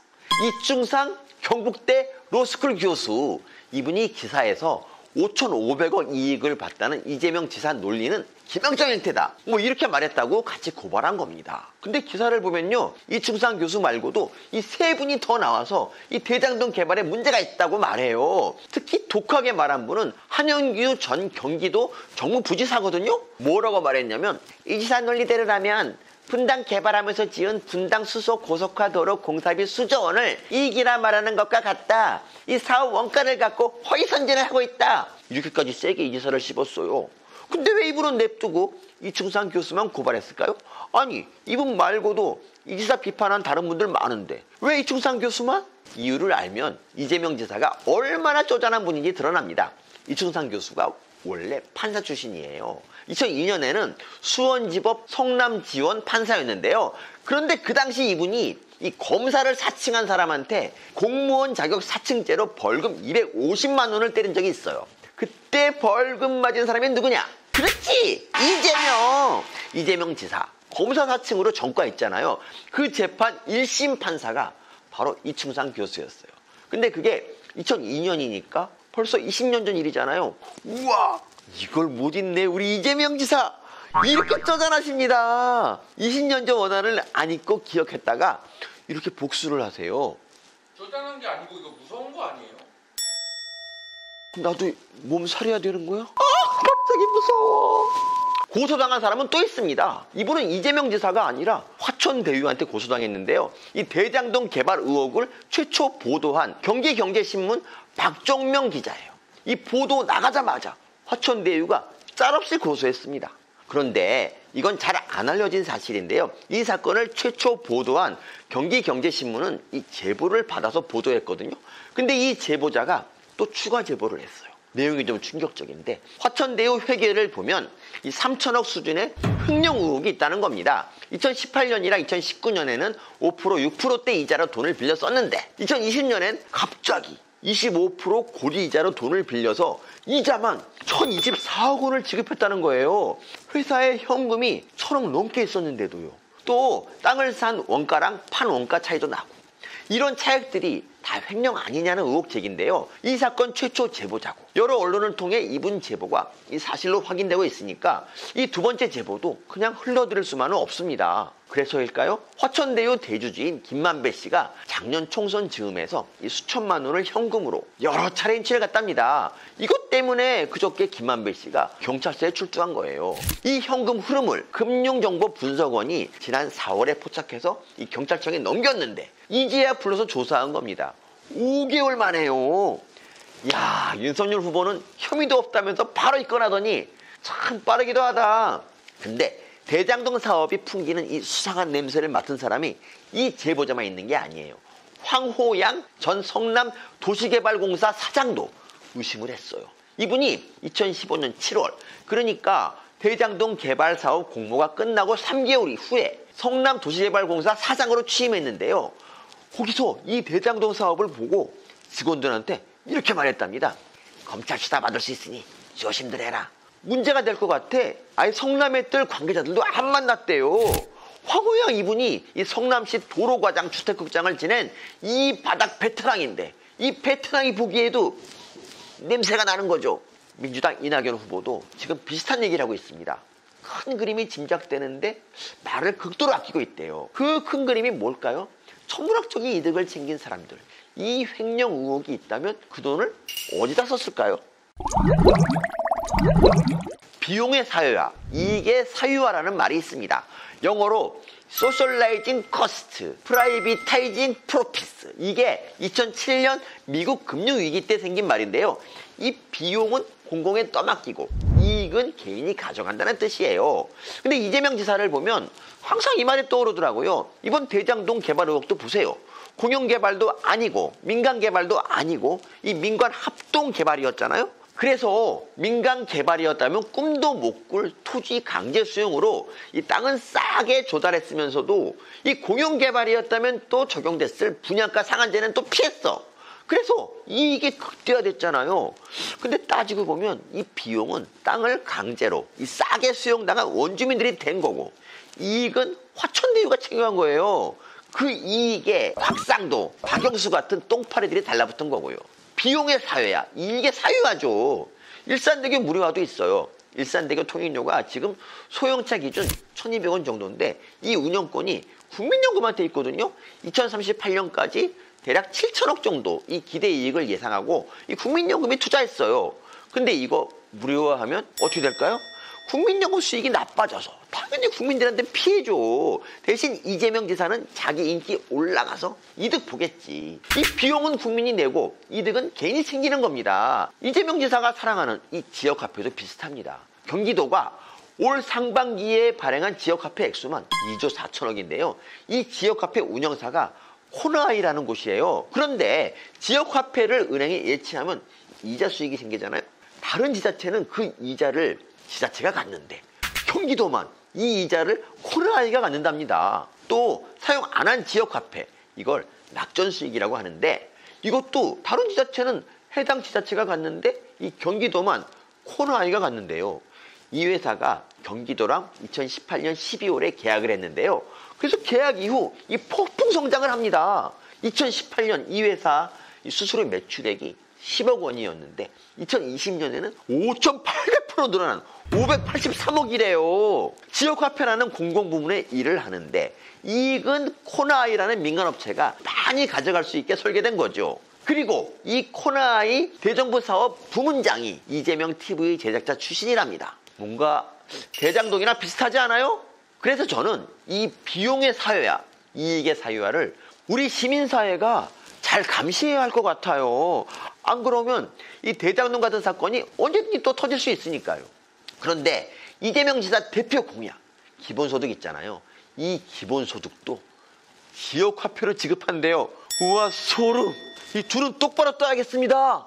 이충상 경북대 로스쿨 교수. 이분이 기사에서 5,500억 이익을 봤다는 이재명 지사 논리는 기명적일테다, 뭐 이렇게 말했다고 같이 고발한 겁니다. 근데 기사를 보면요, 이충상 교수 말고도 이 세 분이 더 나와서 이 대장동 개발에 문제가 있다고 말해요. 특히 독하게 말한 분은 한영규 전 경기도 정무부지사거든요. 뭐라고 말했냐면, 이 지사 논리대로라면 분당 개발하면서 지은 분당 수소 고속화도로 공사비 수조 원을 이익이라 말하는 것과 같다. 이 사업 원가를 갖고 허위선진을 하고 있다. 이렇게까지 세게 이 지사를 씹었어요. 근데 왜 이분은 냅두고 이충상 교수만 고발했을까요? 아니, 이분 말고도 이 지사 비판한 다른 분들 많은데 왜 이충상 교수만? 이유를 알면 이재명 지사가 얼마나 쪼잔한 분인지 드러납니다. 이충상 교수가 원래 판사 출신이에요. 2002년에는 수원지법 성남지원 판사였는데요. 그런데 그 당시 이분이 이 검사를 사칭한 사람한테 공무원 자격 사칭죄로 벌금 250만 원을 때린 적이 있어요. 그때 벌금 맞은 사람이 누구냐? 그렇지! 이재명 지사. 검사 사칭으로 전과 있잖아요. 그 재판 1심 판사가 바로 이충상 교수였어요. 근데 그게 2002년이니까 벌써 20년 전 일이잖아요. 우와! 이걸 못 잊네, 우리 이재명 지사! 이렇게 쪼잔하십니다. 20년 전 원한을 안 잊고 기억했다가 이렇게 복수를 하세요. 쪼잔한 게 아니고 이거 무서운 거 아니에요? 나도 몸살해야 되는 거야? 갑자기 무서워. 고소당한 사람은 또 있습니다. 이분은 이재명 지사가 아니라 화천대유한테 고소당했는데요. 이 대장동 개발 의혹을 최초 보도한 경기경제신문 박종명 기자예요. 이 보도 나가자마자 화천대유가 짤없이 고소했습니다. 그런데 이건 잘 안 알려진 사실인데요. 이 사건을 최초 보도한 경기경제신문은 이 제보를 받아서 보도했거든요. 근데 이 제보자가 또 추가 제보를 했어요. 내용이 좀 충격적인데, 화천대유 회계를 보면 이 3천억 수준의 횡령 의혹이 있다는 겁니다. 2018년이랑 2019년에는 5%, 6%대 이자로 돈을 빌려 썼는데 2020년엔 갑자기 25% 고리 이자로 돈을 빌려서 이자만 1,024억 원을 지급했다는 거예요. 회사에 현금이 1,000억 넘게 있었는데도요. 또 땅을 산 원가랑 판 원가 차이도 나고, 이런 차액들이 다 횡령 아니냐는 의혹 제기인데요. 이 사건 최초 제보자고 여러 언론을 통해 이분 제보가 이 사실로 확인되고 있으니까 이 두 번째 제보도 그냥 흘러들을 수만은 없습니다. 그래서일까요? 화천대유 대주주인 김만배 씨가 작년 총선 즈음에서 이 수천만 원을 현금으로 여러 차례 인출해 갔답니다. 이것 때문에 그저께 김만배 씨가 경찰서에 출두한 거예요. 이 현금 흐름을 금융정보분석원이 지난 4월에 포착해서 이 경찰청에 넘겼는데 이제야 불러서 조사한 겁니다. 5개월 만에요. 야, 윤석열 후보는 혐의도 없다면서 바로 입건하더니 참 빠르기도 하다. 근데 대장동 사업이 풍기는 이 수상한 냄새를 맡은 사람이 이 제보자만 있는 게 아니에요. 황호양 전 성남 도시개발공사 사장도 의심을 했어요. 이분이 2015년 7월 그러니까 대장동 개발 사업 공모가 끝나고 3개월 후에 성남도시개발공사 사장으로 취임했는데요. 거기서 이 대장동 사업을 보고 직원들한테 이렇게 말했답니다. 검찰 수사 받을 수 있으니 조심들 해라. 문제가 될 것 같아 아예 성남에 뜰 관계자들도 안 만났대요. 황호영 이분이 이 성남시 도로과장 주택국장을 지낸 이 바닥 베테랑인데 이 베테랑이 보기에도 냄새가 나는 거죠. 민주당 이낙연 후보도 지금 비슷한 얘기를 하고 있습니다. 큰 그림이 짐작되는데 말을 극도로 아끼고 있대요. 그 큰 그림이 뭘까요? 천문학적인 이득을 챙긴 사람들. 이 횡령 의혹이 있다면 그 돈을 어디다 썼을까요? 비용의 사유화, 이익의 사유화라는 말이 있습니다. 영어로 Socializing Cost, Privatizing Profits. 이게 2007년 미국 금융위기 때 생긴 말인데요. 이 비용은 공공에 떠맡기고 이익은 개인이 가져간다는 뜻이에요. 근데 이재명 지사를 보면 항상 이 말이 떠오르더라고요. 이번 대장동 개발 의혹도 보세요. 공영개발도 아니고 민간개발도 아니고 이 민관 합동개발이었잖아요. 그래서 민간개발이었다면 꿈도 못 꿀 토지 강제 수용으로 이 땅은 싸게 조달했으면서도 이 공영개발이었다면 또 적용됐을 분양가 상한제는 또 피했어. 그래서 이익이 극대화됐잖아요. 근데 따지고 보면 이 비용은 땅을 강제로 이 싸게 수용당한 원주민들이 된 거고 이익은 화천대유가 챙겨간 거예요. 그 이익에 곽상도, 박영수 같은 똥파리들이 달라붙은 거고요. 비용의 사유야, 이익의 사유화죠. 일산대교 무료화도 있어요. 일산대교 통행료가 지금 소형차 기준 1,200원 정도인데 이 운영권이 국민연금한테 있거든요. 2038년까지 대략 7천억 정도 이 기대 이익을 예상하고 이 국민연금이 투자했어요. 근데 이거 무료화하면 어떻게 될까요? 국민연금 수익이 나빠져서 당연히 국민들한테 피해줘. 대신 이재명 지사는 자기 인기 올라가서 이득 보겠지. 이 비용은 국민이 내고 이득은 개인이 챙기는 겁니다. 이재명 지사가 사랑하는 이 지역화폐도 비슷합니다. 경기도가 올 상반기에 발행한 지역화폐 액수만 2조 4천억인데요. 이 지역화폐 운영사가 코나아이라는 곳이에요. 그런데 지역화폐를 은행에 예치하면 이자 수익이 생기잖아요. 다른 지자체는 그 이자를 지자체가 갖는데 경기도만 이 이자를 코나아이가 갖는답니다. 또 사용 안 한 지역화폐, 이걸 낙전수익이라고 하는데 이것도 다른 지자체는 해당 지자체가 갖는데 이 경기도만 코나아이가 갖는데요. 이 회사가 경기도랑 2018년 12월에 계약을 했는데요. 그래서 계약 이후 이 폭풍 성장을 합니다. 2018년 이 회사 수수료 매출액이 10억 원이었는데 2020년에는 5,800% 늘어난 583억이래요. 지역화폐라는 공공부문의 일을 하는데 이익은 코나아이라는 민간업체가 많이 가져갈 수 있게 설계된 거죠. 그리고 이 코나아이 대정부 사업 부문장이 이재명 TV 제작자 출신이랍니다. 뭔가 대장동이나 비슷하지 않아요? 그래서 저는 이 비용의 사유화, 이익의 사유화를 우리 시민사회가 잘 감시해야 할 것 같아요. 안 그러면 이 대장동 같은 사건이 언제든지 또 터질 수 있으니까요. 그런데 이재명 지사 대표 공약, 기본소득 있잖아요. 이 기본소득도 지역화폐로 지급한대요. 우와, 소름. 이 줄은 똑바로 떠야겠습니다.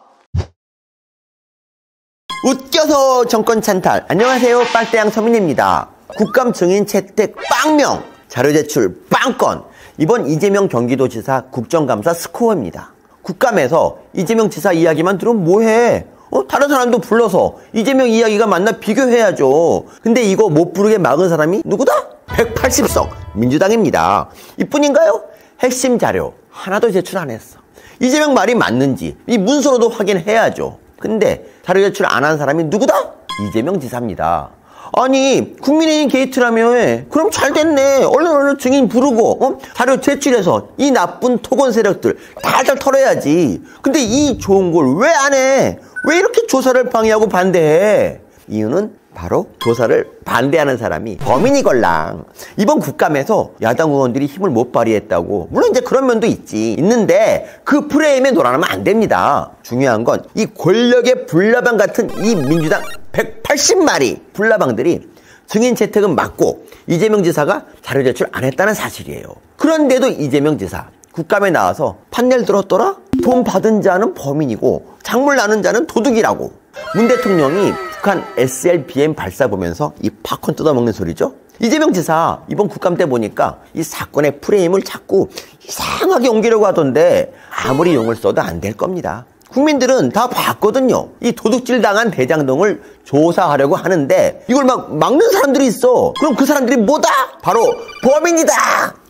웃겨서 정권 찬탈. 안녕하세요, 빨대양 서민입니다. 국감 증인 채택 빵명, 자료 제출 빵건. 이번 이재명 경기도지사 국정감사 스코어입니다. 국감에서 이재명 지사 이야기만 들으면 뭐해? 다른 사람도 불러서 이재명 이야기가 맞나 비교해야죠. 근데 이거 못 부르게 막은 사람이 누구다? 180석 민주당입니다. 이뿐인가요? 핵심 자료 하나도 제출 안 했어. 이재명 말이 맞는지 이 문서로도 확인해야죠. 근데 자료 제출 안 한 사람이 누구다? 이재명 지사입니다. 아니, 국민의힘 게이트라며. 그럼 잘 됐네. 얼른 증인 부르고 자료 제출해서 이 나쁜 토건 세력들 달달 털어야지. 근데 이 좋은 걸 왜 안 해? 왜 이렇게 조사를 방해하고 반대해? 이유는 바로 조사를 반대하는 사람이 범인이걸랑. 이번 국감에서 야당 의원들이 힘을 못 발휘했다고. 물론 이제 그런 면도 있는데 그 프레임에 놀아나면 안 됩니다. 중요한 건 이 권력의 불나방 같은 이 민주당 180마리 불나방들이 증인 채택은 맞고 이재명 지사가 자료 제출 안 했다는 사실이에요. 그런데도 이재명 지사 국감에 나와서 판넬 들었더라? 돈 받은 자는 범인이고 작물 나는 자는 도둑이라고. 문 대통령이 북한 SLBM 발사 보면서 이 팝콘 뜯어먹는 소리죠. 이재명 지사 이번 국감 때 보니까 이 사건의 프레임을 자꾸 이상하게 옮기려고 하던데 아무리 용을 써도 안 될 겁니다. 국민들은 다 봤거든요. 이 도둑질 당한 대장동을 조사하려고 하는데 이걸 막 막는 사람들이 있어. 그럼 그 사람들이 뭐다? 바로 범인이다.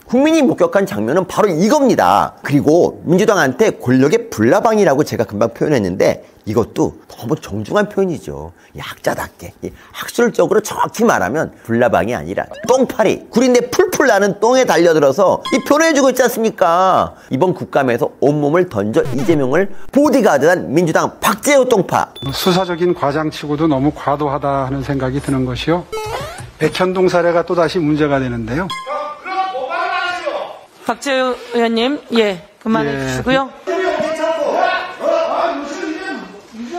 국민이 목격한 장면은 바로 이겁니다. 그리고 민주당한테 권력의 불나방이라고 제가 금방 표현했는데 이것도 너무 정중한 표현이죠. 약자답게 학술적으로 정확히 말하면 불나방이 아니라 똥파리, 구린내 풀풀 나는 똥에 달려들어서 이 표현해주고 있지 않습니까? 이번 국감에서 온몸을 던져 이재명을 보디가드한 민주당 박재우 똥파. 수사적인 과장치고도 너무 과도하다 하는 생각이 드는 것이요. 백현동 사례가 또다시 문제가 되는데요. 박재우 의원님, 그만해 주시고요.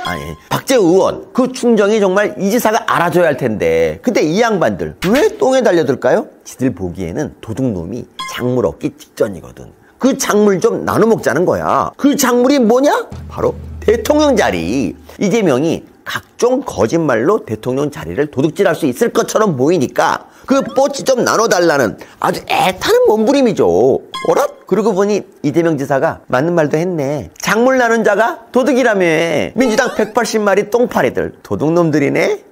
아니, 박재우 의원, 그 충정이 정말 이 지사가 알아줘야 할 텐데. 근데 이 양반들 왜 똥에 달려들까요? 지들 보기에는 도둑놈이 작물 얻기 직전이거든. 그 작물 좀 나눠 먹자는 거야. 그 작물이 뭐냐? 바로 대통령 자리. 이재명이 각종 거짓말로 대통령 자리를 도둑질할 수 있을 것처럼 보이니까 그 뽀찌 좀 나눠달라는 아주 애타는 몸부림이죠. 어라? 그러고 보니 이재명 지사가 맞는 말도 했네. 작물 나눈 자가 도둑이라며. 민주당 180마리 똥파리들 도둑놈들이네.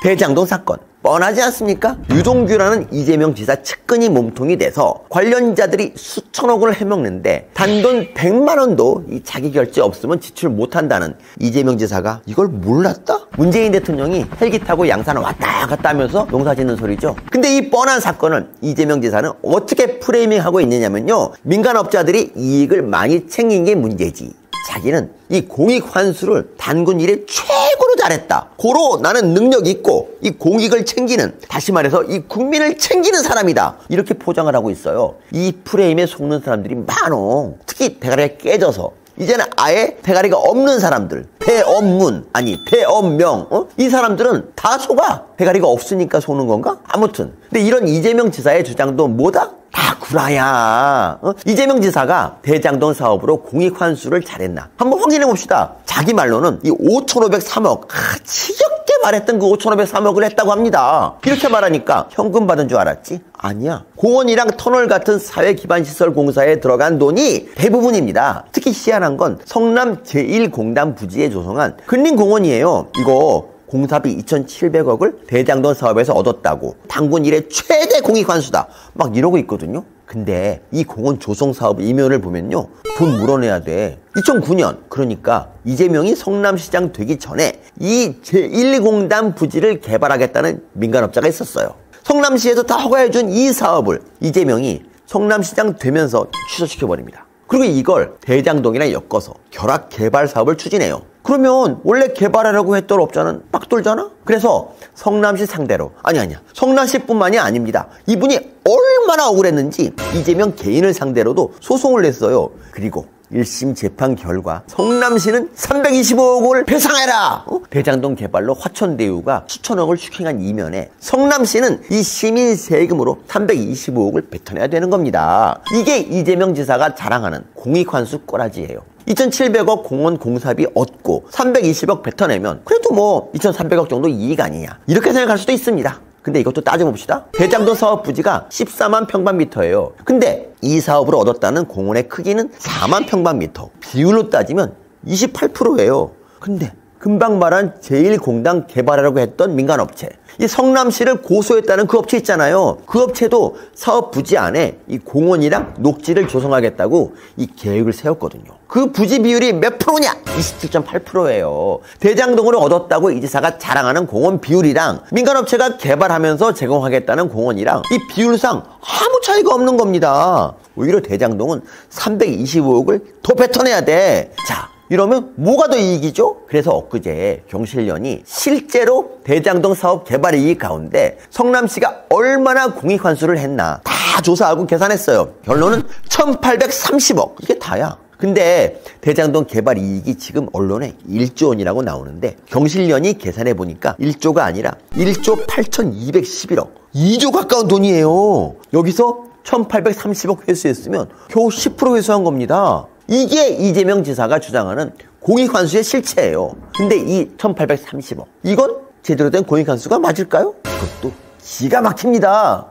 대장동 사건 뻔하지 않습니까? 유동규라는 이재명 지사 측근이 몸통이 돼서 관련자들이 수천억 원을 해먹는데 단돈 100만 원도 이 자기 결제 없으면 지출 못한다는 이재명 지사가 이걸 몰랐다? 문재인 대통령이 헬기 타고 양산 왔다 갔다 하면서 농사짓는 소리죠. 근데 이 뻔한 사건을 이재명 지사는 어떻게 프레이밍하고 있느냐면요, 민간업자들이 이익을 많이 챙긴 게 문제지, 자기는 이 공익 환수를 단군 일에 최고로 잘했다, 고로 나는 능력이 있고 이 공익을 챙기는, 다시 말해서 이 국민을 챙기는 사람이다, 이렇게 포장을 하고 있어요. 이 프레임에 속는 사람들이 많어. 특히 대가리가 깨져서 이제는 아예 대가리가 없는 사람들, 대엄문 아니 대엄명, 이 사람들은 다 속아. 대가리가 없으니까 속는 건가? 아무튼 근데 이런 이재명 지사의 주장도 뭐다? 다 구라야. 이재명 지사가 대장동 사업으로 공익 환수를 잘했나 한번 확인해 봅시다. 자기 말로는 이 5,503억, 지겹게 말했던 그 5,503억을 했다고 합니다. 이렇게 말하니까 현금 받은 줄 알았지? 아니야. 공원이랑 터널 같은 사회기반시설 공사에 들어간 돈이 대부분입니다. 특히 희한한 건 성남 제1공단 부지에 조성한 근린공원이에요. 이거 공사비 2,700억을 대장동 사업에서 얻었다고, 당군 이래 최대 공익 환수다 막 이러고 있거든요. 근데 이 공원 조성 사업 이면을 보면요, 돈 물어내야 돼. 2009년, 그러니까 이재명이 성남시장 되기 전에 이 제1공단 부지를 개발하겠다는 민간업자가 있었어요. 성남시에서 다 허가해준 이 사업을 이재명이 성남시장 되면서 취소시켜버립니다. 그리고 이걸 대장동이랑 엮어서 결합 개발 사업을 추진해요. 그러면 원래 개발하려고 했던 업자는 빡 돌잖아? 그래서 성남시 상대로, 아니야, 성남시뿐만이 아닙니다. 이분이 얼마나 억울했는지 이재명 개인을 상대로도 소송을 냈어요. 그리고 1심 재판 결과 성남시는 325억 원을 배상해라! 대장동 개발로 화천대유가 수천억을 추킹한 이면에 성남시는 이 시민 세금으로 325억을 뱉어내야 되는 겁니다. 이게 이재명 지사가 자랑하는 공익환수 꼬라지예요. 2,700억 공원 공사비 얻고 320억 뱉어내면 그래도 뭐 2,300억 정도 이익 아니냐, 이렇게 생각할 수도 있습니다. 근데 이것도 따져봅시다. 대장동 사업 부지가 14만 평방미터예요. 근데 이 사업으로 얻었다는 공원의 크기는 4만 평방미터. 비율로 따지면 28%예요. 근데 금방 말한 제1공단 개발하려고 했던 민간업체, 이 성남시를 고소했다는 그 업체 있잖아요. 그 업체도 사업 부지 안에 이 공원이랑 녹지를 조성하겠다고 이 계획을 세웠거든요. 그 부지 비율이 몇 프로냐? 27.8%예요. 대장동을 얻었다고 이 지사가 자랑하는 공원 비율이랑 민간업체가 개발하면서 제공하겠다는 공원이랑 이 비율상 아무 차이가 없는 겁니다. 오히려 대장동은 325억을 더 뱉어내야 돼. 자, 이러면 뭐가 더 이익이죠? 그래서 엊그제 경실련이 실제로 대장동 사업 개발 이익 가운데 성남시가 얼마나 공익 환수를 했나 다 조사하고 계산했어요. 결론은 1,830억. 이게 다야. 근데 대장동 개발 이익이 지금 언론에 1조 원이라고 나오는데 경실련이 계산해 보니까 1조가 아니라 1조 8,211억. 2조 가까운 돈이에요. 여기서 1,830억 회수했으면 겨우 10% 회수한 겁니다. 이게 이재명 지사가 주장하는 공익환수의 실체예요. 근데 이 1830억 이건 제대로 된 공익환수가 맞을까요? 그것도 기가 막힙니다.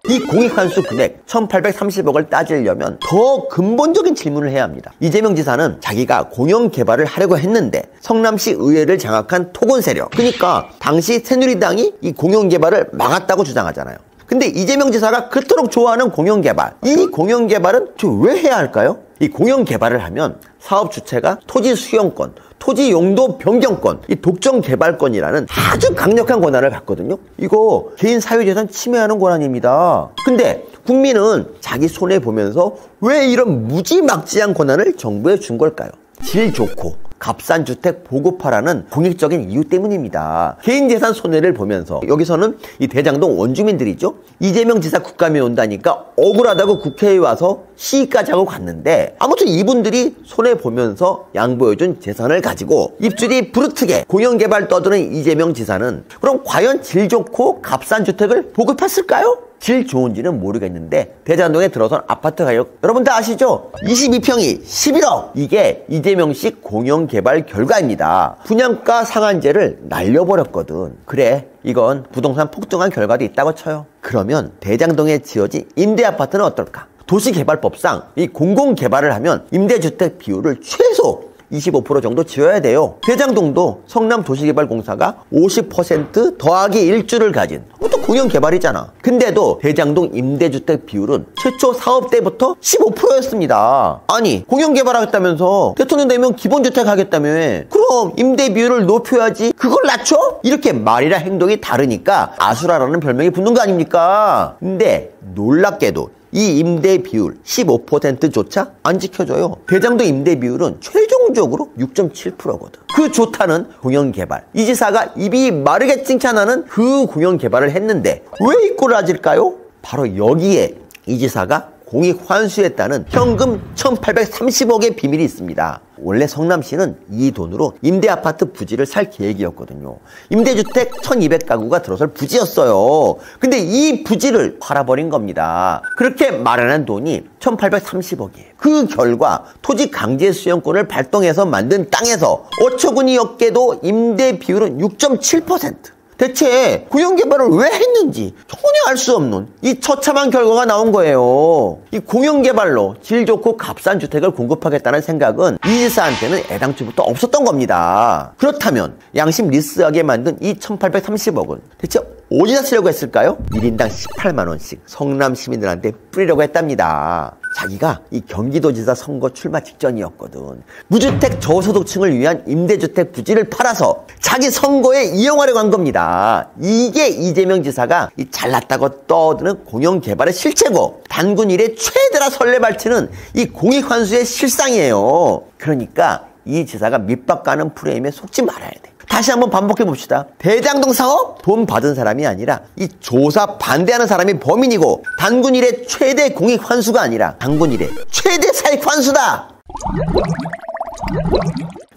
이 공익환수 금액 1830억을 따지려면 더 근본적인 질문을 해야 합니다. 이재명 지사는 자기가 공영개발을 하려고 했는데 성남시 의회를 장악한 토건 세력, 그러니까 당시 새누리당이 이 공영개발을 막았다고 주장하잖아요. 근데 이재명 지사가 그토록 좋아하는 공영개발, 이 공영개발은 왜 해야 할까요? 이 공영개발을 하면 사업 주체가 토지 수용권, 토지 용도 변경권, 이 독점 개발권이라는 아주 강력한 권한을 갖거든요. 이거 개인 사유재산 침해하는 권한입니다. 근데 국민은 자기 손해보면서 왜 이런 무지막지한 권한을 정부에 준 걸까요? 질 좋고 값싼 주택 보급하라는 공익적인 이유 때문입니다. 개인 재산 손해를 보면서, 여기서는 이 대장동 원주민들이죠. 이재명 지사 국감에 온다니까 억울하다고 국회에 와서 시위까지 하고 갔는데, 아무튼 이분들이 손해보면서 양보해준 재산을 가지고 입술이 부르트게 공영개발 떠드는 이재명 지사는 그럼 과연 질 좋고 값싼 주택을 보급했을까요? 질 좋은지는 모르겠는데 대장동에 들어선 아파트 가격 여러분 다 아시죠? 22평이 11억! 이게 이재명식 공영개발 결과입니다. 분양가 상한제를 날려버렸거든. 그래, 이건 부동산 폭등한 결과도 있다고 쳐요. 그러면 대장동에 지어진 임대아파트는 어떨까? 도시개발법상 이 공공개발을 하면 임대주택 비율을 최소 25% 정도 지어야 돼요. 대장동도 성남도시개발공사가 50% 더하기 1주를 가진 또 공영개발이잖아. 근데도 대장동 임대주택 비율은 최초 사업 때부터 15%였습니다. 아니, 공영개발하겠다면서 대통령 되면 기본주택 하겠다며. 그럼 임대 비율을 높여야지 그걸 낮춰? 이렇게 말이랑 행동이 다르니까 아수라라는 별명이 붙는 거 아닙니까? 근데 놀랍게도 이 임대 비율 15%조차 안 지켜줘요. 대장동 임대 비율은 최종적으로 6.7%거든. 그 좋다는 공영개발, 이 지사가 입이 마르게 칭찬하는 그 공영개발을 했는데 왜 이 꼴을 맞을까요? 바로 여기에 이 지사가 공익 환수했다는 현금 1830억의 비밀이 있습니다. 원래 성남시는 이 돈으로 임대아파트 부지를 살 계획이었거든요. 임대주택 1200가구가 들어설 부지였어요. 근데 이 부지를 팔아버린 겁니다. 그렇게 마련한 돈이 1830억이에요. 그 결과 토지 강제 수용권을 발동해서 만든 땅에서 어처구니 없게도 임대 비율은 6.7%. 대체 공영개발을 왜 했는지 전혀 알 수 없는 이 처참한 결과가 나온 거예요. 이 공영개발로 질 좋고 값싼 주택을 공급하겠다는 생각은 이 지사한테는 애당초부터 없었던 겁니다. 그렇다면 양심 리스하게 만든 이 1830억은 대체 어디다 쓰려고 했을까요? 1인당 18만원씩 성남 시민들한테 뿌리려고 했답니다. 자기가 이 경기도지사 선거 출마 직전이었거든. 무주택 저소득층을 위한 임대주택 부지를 팔아서 자기 선거에 이용하려고 한 겁니다. 이게 이재명 지사가 이 잘났다고 떠드는 공영개발의 실체고, 단군 일의 최대라 설레발치는 이 공익환수의 실상이에요. 그러니까 이 지사가 밑밥 가는 프레임에 속지 말아야 돼. 다시 한번 반복해 봅시다. 대장동 사업 돈 받은 사람이 아니라 이 조사 반대하는 사람이 범인이고, 단군 일의 최대 공익 환수가 아니라 단군 일의 최대 사익 환수다.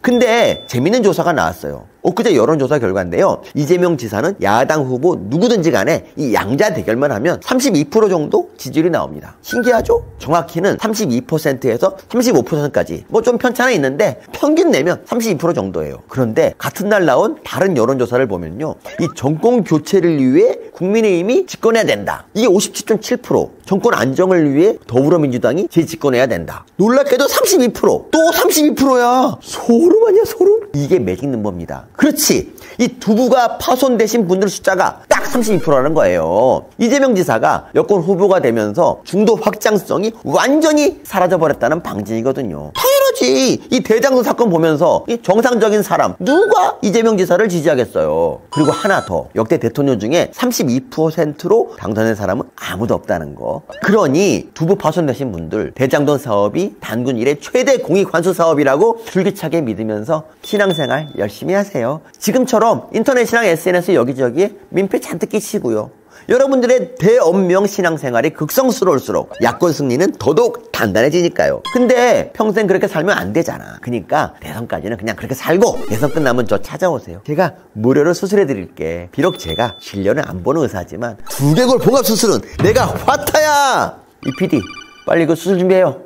근데 재밌는 조사가 나왔어요. 엊그제 여론조사 결과인데요. 이재명 지사는 야당 후보 누구든지 간에 이 양자 대결만 하면 32% 정도 지지율이 나옵니다. 신기하죠? 정확히는 32%에서 35%까지 뭐 좀 편차는 있는데 평균 내면 32% 정도예요. 그런데 같은 날 나온 다른 여론조사를 보면요, 이 정권 교체를 위해 국민의힘이 집권해야 된다. 이게 57.7%. 정권 안정을 위해 더불어민주당이 재집권해야 된다. 놀랍게도 32%. 또 32%야. 소름 아니야, 소름? 이게 매직 넘버입니다. 그렇지, 이 두부가 파손되신 분들 숫자가 딱 32%라는 거예요. 이재명 지사가 여권 후보가 되면서 중도 확장성이 완전히 사라져버렸다는 방증이거든요. 당연하지. 이 대장동 사건 보면서 이 정상적인 사람 누가 이재명 지사를 지지하겠어요. 그리고 하나 더, 역대 대통령 중에 32%로 당선된 사람은 아무도 없다는 거. 그러니 두부 파손되신 분들, 대장동 사업이 단군 일의 최대 공익환수 사업이라고 줄기차게 믿으면서 신앙생활 열심히 하세요. 지금처럼 인터넷이랑 SNS 여기저기에 민폐 잔뜩 끼치고요. 여러분들의 대언명 신앙생활이 극성스러울수록 야권 승리는 더더욱 단단해지니까요. 근데 평생 그렇게 살면 안 되잖아. 그러니까 대선까지는 그냥 그렇게 살고 대선 끝나면 저 찾아오세요. 제가 무료로 수술해 드릴게. 비록 제가 진료는 안 보는 의사지만 두개골 봉합 수술은 내가 화타야. 이 PD 빨리 그 수술 준비해요.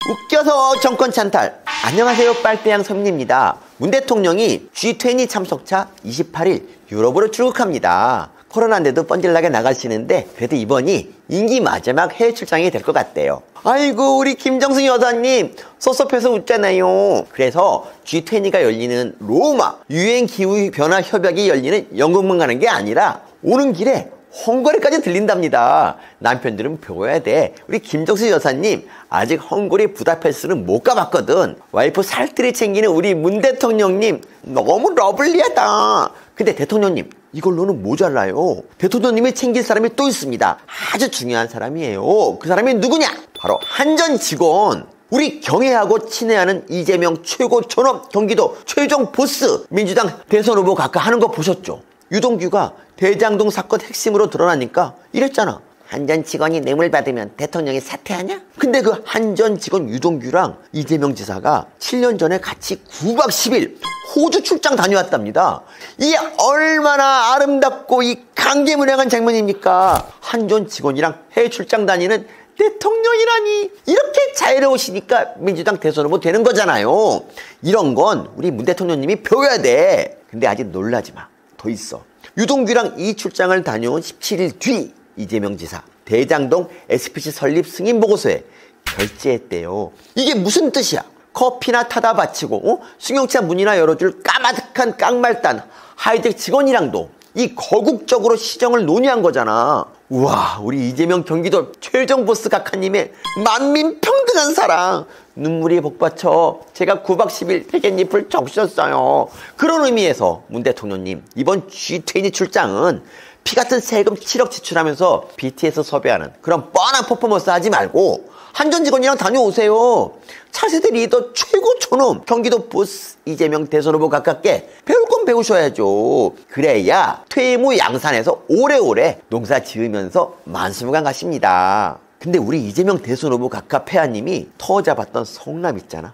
웃겨서 정권 찬탈. 안녕하세요, 빨대양 서민입니다. 문 대통령이 G20 참석차 28일 유럽으로 출국합니다. 코로나인데도 뻔질나게 나가시는데 그래도 이번이 임기 마지막 해외 출장이 될 것 같대요. 아이고, 우리 김정숙 여사님 섭섭해서 웃잖아요. 그래서 G20가 열리는 로마 유행기후변화 협약이 열리는 영국만 가는 게 아니라 오는 길에 헝가리까지 들린답니다. 남편들은 배워야 돼. 우리 김정숙 여사님 아직 헝가리 부다페스트는 못 가봤거든. 와이프 살뜰히 챙기는 우리 문 대통령님 너무 러블리하다. 근데 대통령님, 이걸로는 모자라요. 대통령님이 챙길 사람이 또 있습니다. 아주 중요한 사람이에요. 그 사람이 누구냐? 바로 한전 직원. 우리 경애하고 친애하는 이재명 최고 존엄 경기도 최종 보스 민주당 대선 후보 각각 하는 거 보셨죠? 유동규가 대장동 사건 핵심으로 드러나니까 이랬잖아. 한전 직원이 뇌물 받으면 대통령이 사퇴하냐? 근데 그 한전 직원 유동규랑 이재명 지사가 7년 전에 같이 9박 10일 호주 출장 다녀왔답니다. 이게 얼마나 아름답고 이 강제문양한 장면입니까? 한전 직원이랑 해외 출장 다니는 대통령이라니. 이렇게 자유로우시니까 민주당 대선 후보 되는 거잖아요. 이런 건 우리 문 대통령님이 배워야 돼. 근데 아직 놀라지 마. 더 있어. 유동규랑 이 출장을 다녀온 17일 뒤 이재명 지사 대장동 SPC 설립 승인 보고서에 결재했대요. 이게 무슨 뜻이야? 커피나 타다 바치고 승용차 문이나 열어줄 까마득한 깡말단 하이텍 직원이랑도 이 거국적으로 시정을 논의한 거잖아. 우와, 우리 이재명 경기도 최종 보스 각하님의 만민 평등한 사랑. 눈물이 복받쳐 제가 9박 10일 회갯잎을 적셨어요. 그런 의미에서 문 대통령님 이번 G20 출장은 피 같은 세금 7억 지출하면서 BTS 섭외하는 그런 뻔한 퍼포먼스 하지 말고 한전 직원이랑 다녀오세요. 차세대 리더 최고 존엄 경기도 보스 이재명 대선 후보 가깝게 배울 건 배우셔야죠. 그래야 퇴무 양산에서 오래오래 농사 지으면서 만수무강 가십니다. 근데 우리 이재명 대선 후보 각하 폐하님이 터 잡았던 성남 있잖아.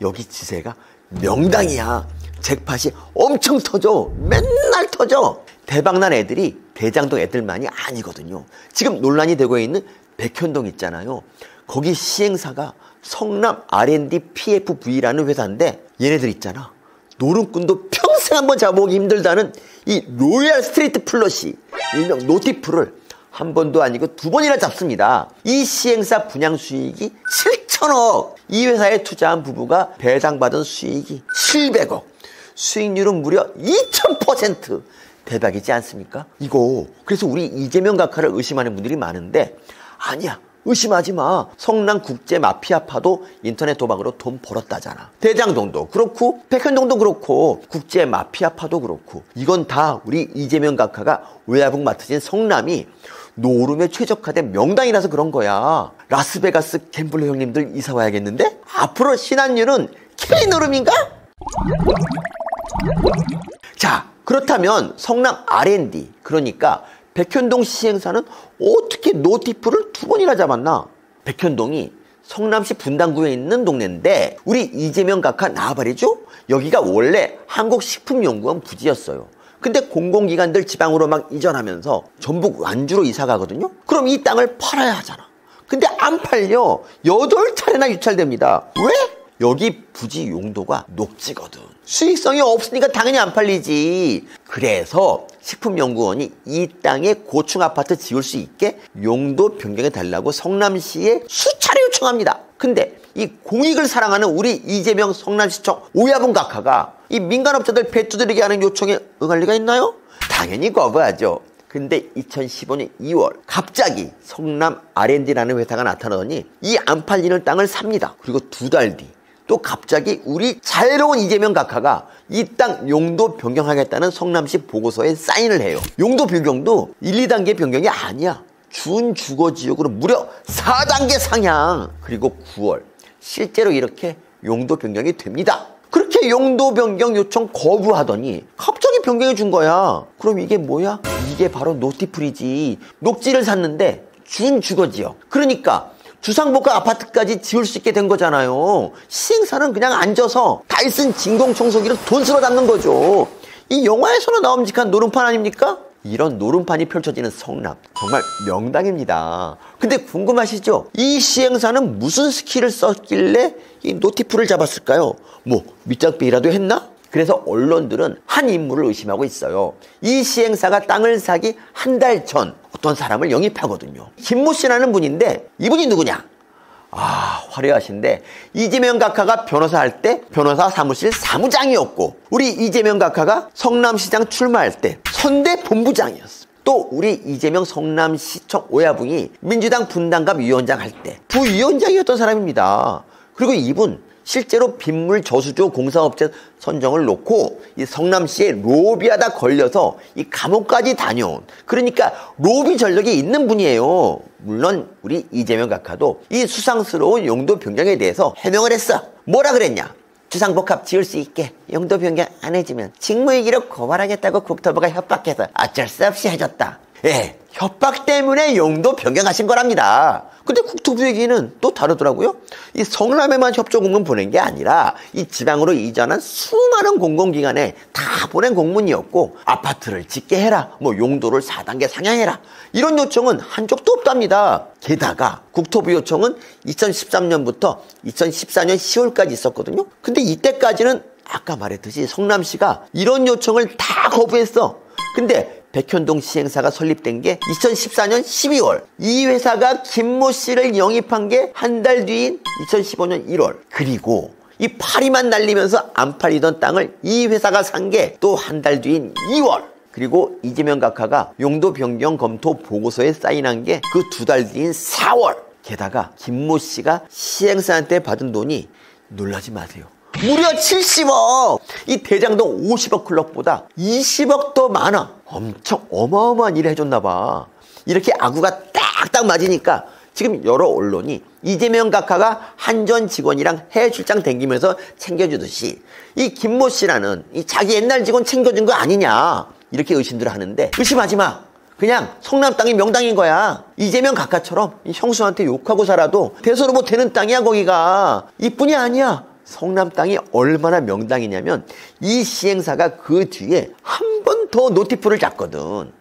여기 지세가 명당이야. 잭팟이 엄청 터져. 맨날 터져. 대박난 애들이 대장동 애들만이 아니거든요. 지금 논란이 되고 있는 백현동 있잖아요. 거기 시행사가 성남 R&D PFV라는 회사인데 얘네들 있잖아. 노름꾼도 평생 한번 잡아보기 힘들다는 이 로얄 스트리트 플러시 일명 노티프를 한 번도 아니고 2번이나 잡습니다. 이 시행사 분양 수익이 7천억. 이 회사에 투자한 부부가 배당받은 수익이 700억. 수익률은 무려 2000%. 대박이지 않습니까? 이거 그래서 우리 이재명 각하를 의심하는 분들이 많은데 아니야. 의심하지 마. 성남 국제 마피아파도 인터넷 도박으로 돈 벌었다잖아. 대장동도 그렇고 백현동도 그렇고 국제 마피아파도 그렇고 이건 다 우리 이재명 각하가 외야국 맡으신 성남이 노름에 최적화된 명당이라서 그런 거야. 라스베가스 갬블러 형님들 이사 와야겠는데? 앞으로 신한율은 K노름인가? 자, 그렇다면 성남 R&D 그러니까 백현동 시행사는 어떻게 노티프를 2번이나 잡았나? 백현동이 성남시 분당구에 있는 동네인데 우리 이재명 각하 나와버리죠? 여기가 원래 한국식품연구원 부지였어요. 근데 공공기관들 지방으로 막 이전하면서 전북 완주로 이사 가거든요? 그럼 이 땅을 팔아야 하잖아. 근데 안 팔려. 8차례나 유찰됩니다. 왜? 여기 부지 용도가 녹지거든. 수익성이 없으니까 당연히 안 팔리지. 그래서 식품연구원이 이 땅에 고층 아파트 지을 수 있게 용도 변경해 달라고 성남시에 수차례 요청합니다. 근데 이 공익을 사랑하는 우리 이재명 성남시청 오야분 각하가 이 민간업자들 배 두드리게 하는 요청에 응할 리가 있나요? 당연히 거부하죠. 근데 2015년 2월 갑자기 성남 R&D라는 회사가 나타나더니 이 안 팔리는 땅을 삽니다. 그리고 2달 뒤 또 갑자기 우리 자유로운 이재명 각하가 이 땅 용도 변경하겠다는 성남시 보고서에 사인을 해요. 용도 변경도 1, 2단계 변경이 아니야. 준주거지역으로 무려 4단계 상향. 그리고 9월 실제로 이렇게 용도 변경이 됩니다. 그렇게 용도 변경 요청 거부하더니 갑자기 변경해 준 거야. 그럼 이게 뭐야? 이게 바로 노티플이지. 녹지를 샀는데 준주거지역. 그러니까 주상복합 아파트까지 지을 수 있게 된 거잖아요. 시행사는 그냥 앉아서 다이슨 진공청소기로 돈 쓸어 담는 거죠. 이 영화에서나 나옴직한 노름판 아닙니까? 이런 노름판이 펼쳐지는 성남, 정말 명당입니다. 근데 궁금하시죠? 이 시행사는 무슨 스킬을 썼길래 이 노티프를 잡았을까요? 뭐 밑작비라도 했나? 그래서 언론들은 한 인물을 의심하고 있어요. 이 시행사가 땅을 사기 한 달 전 어떤 사람을 영입하거든요. 김모 씨라는 분인데 이분이 누구냐? 화려하신데 이재명 각하가 변호사 할 때 변호사 사무실 사무장이었고, 우리 이재명 각하가 성남시장 출마할 때 선대 본부장이었어. 또 우리 이재명 성남시청 오야붕이 민주당 분당갑 위원장 할 때 부위원장이었던 사람입니다. 그리고 이분 실제로 빗물 저수조 공사업체 선정을 놓고 이 성남시에 로비하다 걸려서 이 감옥까지 다녀온, 그러니까 로비 전력이 있는 분이에요. 물론 우리 이재명 각하도 이 수상스러운 용도 변경에 대해서 해명을 했어. 뭐라 그랬냐? 주상복합 지을 수 있게 용도 변경 안 해주면 직무유기로 고발하겠다고 국토부가 협박해서 어쩔 수 없이 해줬다. 예, 협박 때문에 용도 변경하신 거랍니다. 근데 국토부 얘기는 또 다르더라고요. 이 성남에만 협조 공문 보낸 게 아니라 이 지방으로 이전한 수많은 공공기관에 다 보낸 공문이었고, 아파트를 짓게 해라, 뭐 용도를 4단계 상향해라, 이런 요청은 한 적도 없답니다. 게다가 국토부 요청은 2013년부터 2014년 10월까지 있었거든요. 근데 이때까지는 아까 말했듯이 성남시가 이런 요청을 다 거부했어. 근데 백현동 시행사가 설립된 게 2014년 12월, 이 회사가 김모 씨를 영입한 게 한 달 뒤인 2015년 1월, 그리고 이 파리만 날리면서 안 팔리던 땅을 이 회사가 산 게 또 한 달 뒤인 2월, 그리고 이재명 각하가 용도 변경 검토 보고서에 사인한 게 그 2달 뒤인 4월. 게다가 김모 씨가 시행사한테 받은 돈이, 놀라지 마세요, 무려 70억! 이 대장동 50억 클럽보다 20억 더 많아. 엄청 어마어마한 일을 해줬나봐. 이렇게 아구가 딱딱 맞으니까 지금 여러 언론이 이재명 각하가 한전 직원이랑 해외 출장 댕기면서 챙겨주듯이 이 김모 씨라는 이 자기 옛날 직원 챙겨준 거 아니냐, 이렇게 의심들을 하는데, 의심하지 마. 그냥 성남 땅이 명당인 거야. 이재명 각하처럼 형수한테 욕하고 살아도 대소로 뭐 되는 땅이야 거기가. 이뿐이 아니야. 성남 땅이 얼마나 명당이냐면 이 시행사가 그 뒤에 한 번 더 노티프를 잡거든.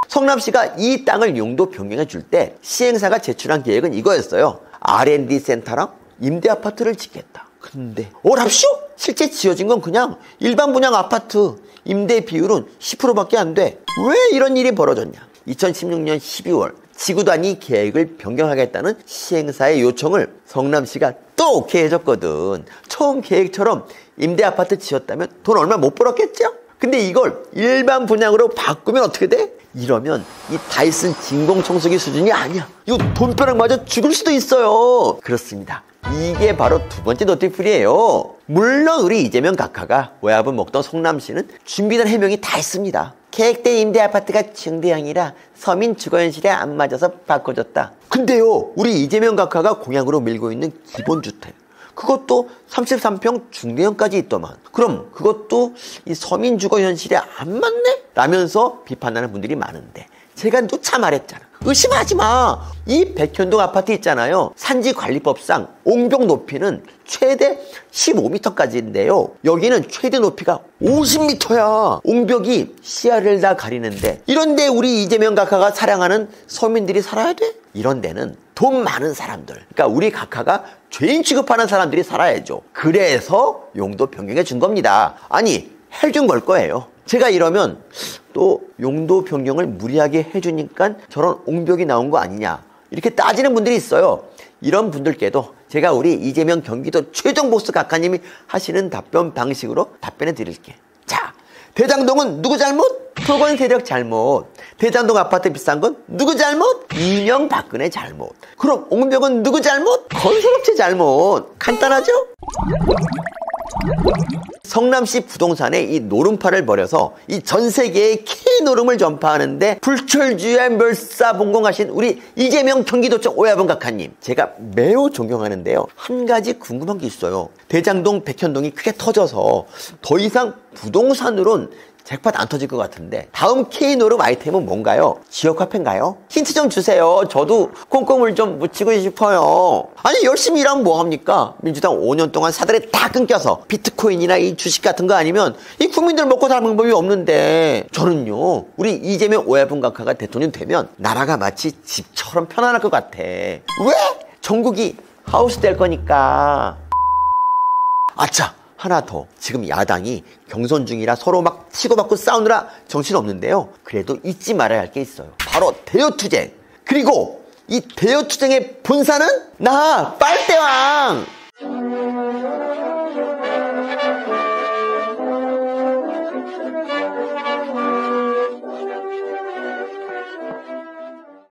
성남시가 이 땅을 용도 변경해 줄 때 시행사가 제출한 계획은 이거였어요. R&D 센터랑 임대 아파트를 짓겠다. 근데 어랍쇼? 실제 지어진 건 그냥 일반 분양 아파트, 임대 비율은 10%밖에 안 돼. 왜 이런 일이 벌어졌냐? 2016년 12월 지구 단위 계획을 변경하겠다는 시행사의 요청을 성남시가 또 오케이 해줬거든. 처음 계획처럼 임대 아파트 지었다면 돈 얼마 못 벌었겠죠? 근데 이걸 일반 분양으로 바꾸면 어떻게 돼? 이러면 이 다이슨 진공청소기 수준이 아니야. 이거 돈벼락 맞아 죽을 수도 있어요. 그렇습니다. 이게 바로 두 번째 노티플이에요. 물론 우리 이재명 각하가 외압을 먹던 성남시는 준비된 해명이 다 있습니다. 계획된 임대 아파트가 중대형이라 서민 주거현실에 안 맞아서 바꿔줬다. 근데요, 우리 이재명 각하가 공약으로 밀고 있는 기본주택, 그것도 33평 중대형까지 있더만. 그럼 그것도 이 서민 주거현실에 안 맞네? 라면서 비판하는 분들이 많은데, 제가 누차 말했잖아. 의심하지 마. 이 백현동 아파트 있잖아요. 산지관리법상 옹벽 높이는 최대 15m까지인데요. 여기는 최대 높이가 50m야. 옹벽이 시야를 다 가리는데, 이런데 우리 이재명 각하가 사랑하는 서민들이 살아야 돼? 이런 데는 돈 많은 사람들, 그러니까 우리 각하가 죄인 취급하는 사람들이 살아야죠. 그래서 용도 변경해 준 겁니다. 아니, 해준 걸 거예요. 제가 이러면 또 용도 변경을 무리하게 해주니까 저런 옹벽이 나온 거 아니냐, 이렇게 따지는 분들이 있어요. 이런 분들께도 제가 우리 이재명 경기도 최종 보스 각하님이 하시는 답변 방식으로 답변해 드릴게. 자, 대장동은 누구 잘못? 토건 세력 잘못. 대장동 아파트 비싼 건 누구 잘못? 이명박근혜 잘못. 그럼 옹벽은 누구 잘못? 건설업체 잘못. 간단하죠? 성남시 부동산에 이 노름파를 벌여서 이 전 세계의 K노름을 전파하는데 불철주야 멸사봉공하신 우리 이재명 경기도청 오야분 각하님, 제가 매우 존경하는데요. 한 가지 궁금한 게 있어요. 대장동, 백현동이 크게 터져서 더 이상 부동산으론 잭팟 안 터질 것 같은데 다음 K노름 아이템은 뭔가요? 지역 화폐인가요? 힌트 좀 주세요. 저도 콩콩을 좀 묻히고 싶어요. 아니 열심히 일하면 뭐합니까? 민주당 5년 동안 사다리 다 끊겨서 비트코인이나 이 주식 같은 거 아니면 이 국민들 먹고 살 방법이 없는데 저는요 우리 이재명 오야분각하가 대통령 되면 나라가 마치 집처럼 편안할 것 같아. 왜? 전국이 하우스 될 거니까. 아차! 하나 더. 지금 야당이 경선 중이라 서로 막 치고받고 싸우느라 정신없는데요. 그래도 잊지 말아야 할 게 있어요. 바로 대여투쟁. 그리고 이 대여투쟁의 본사는 나 빨대왕!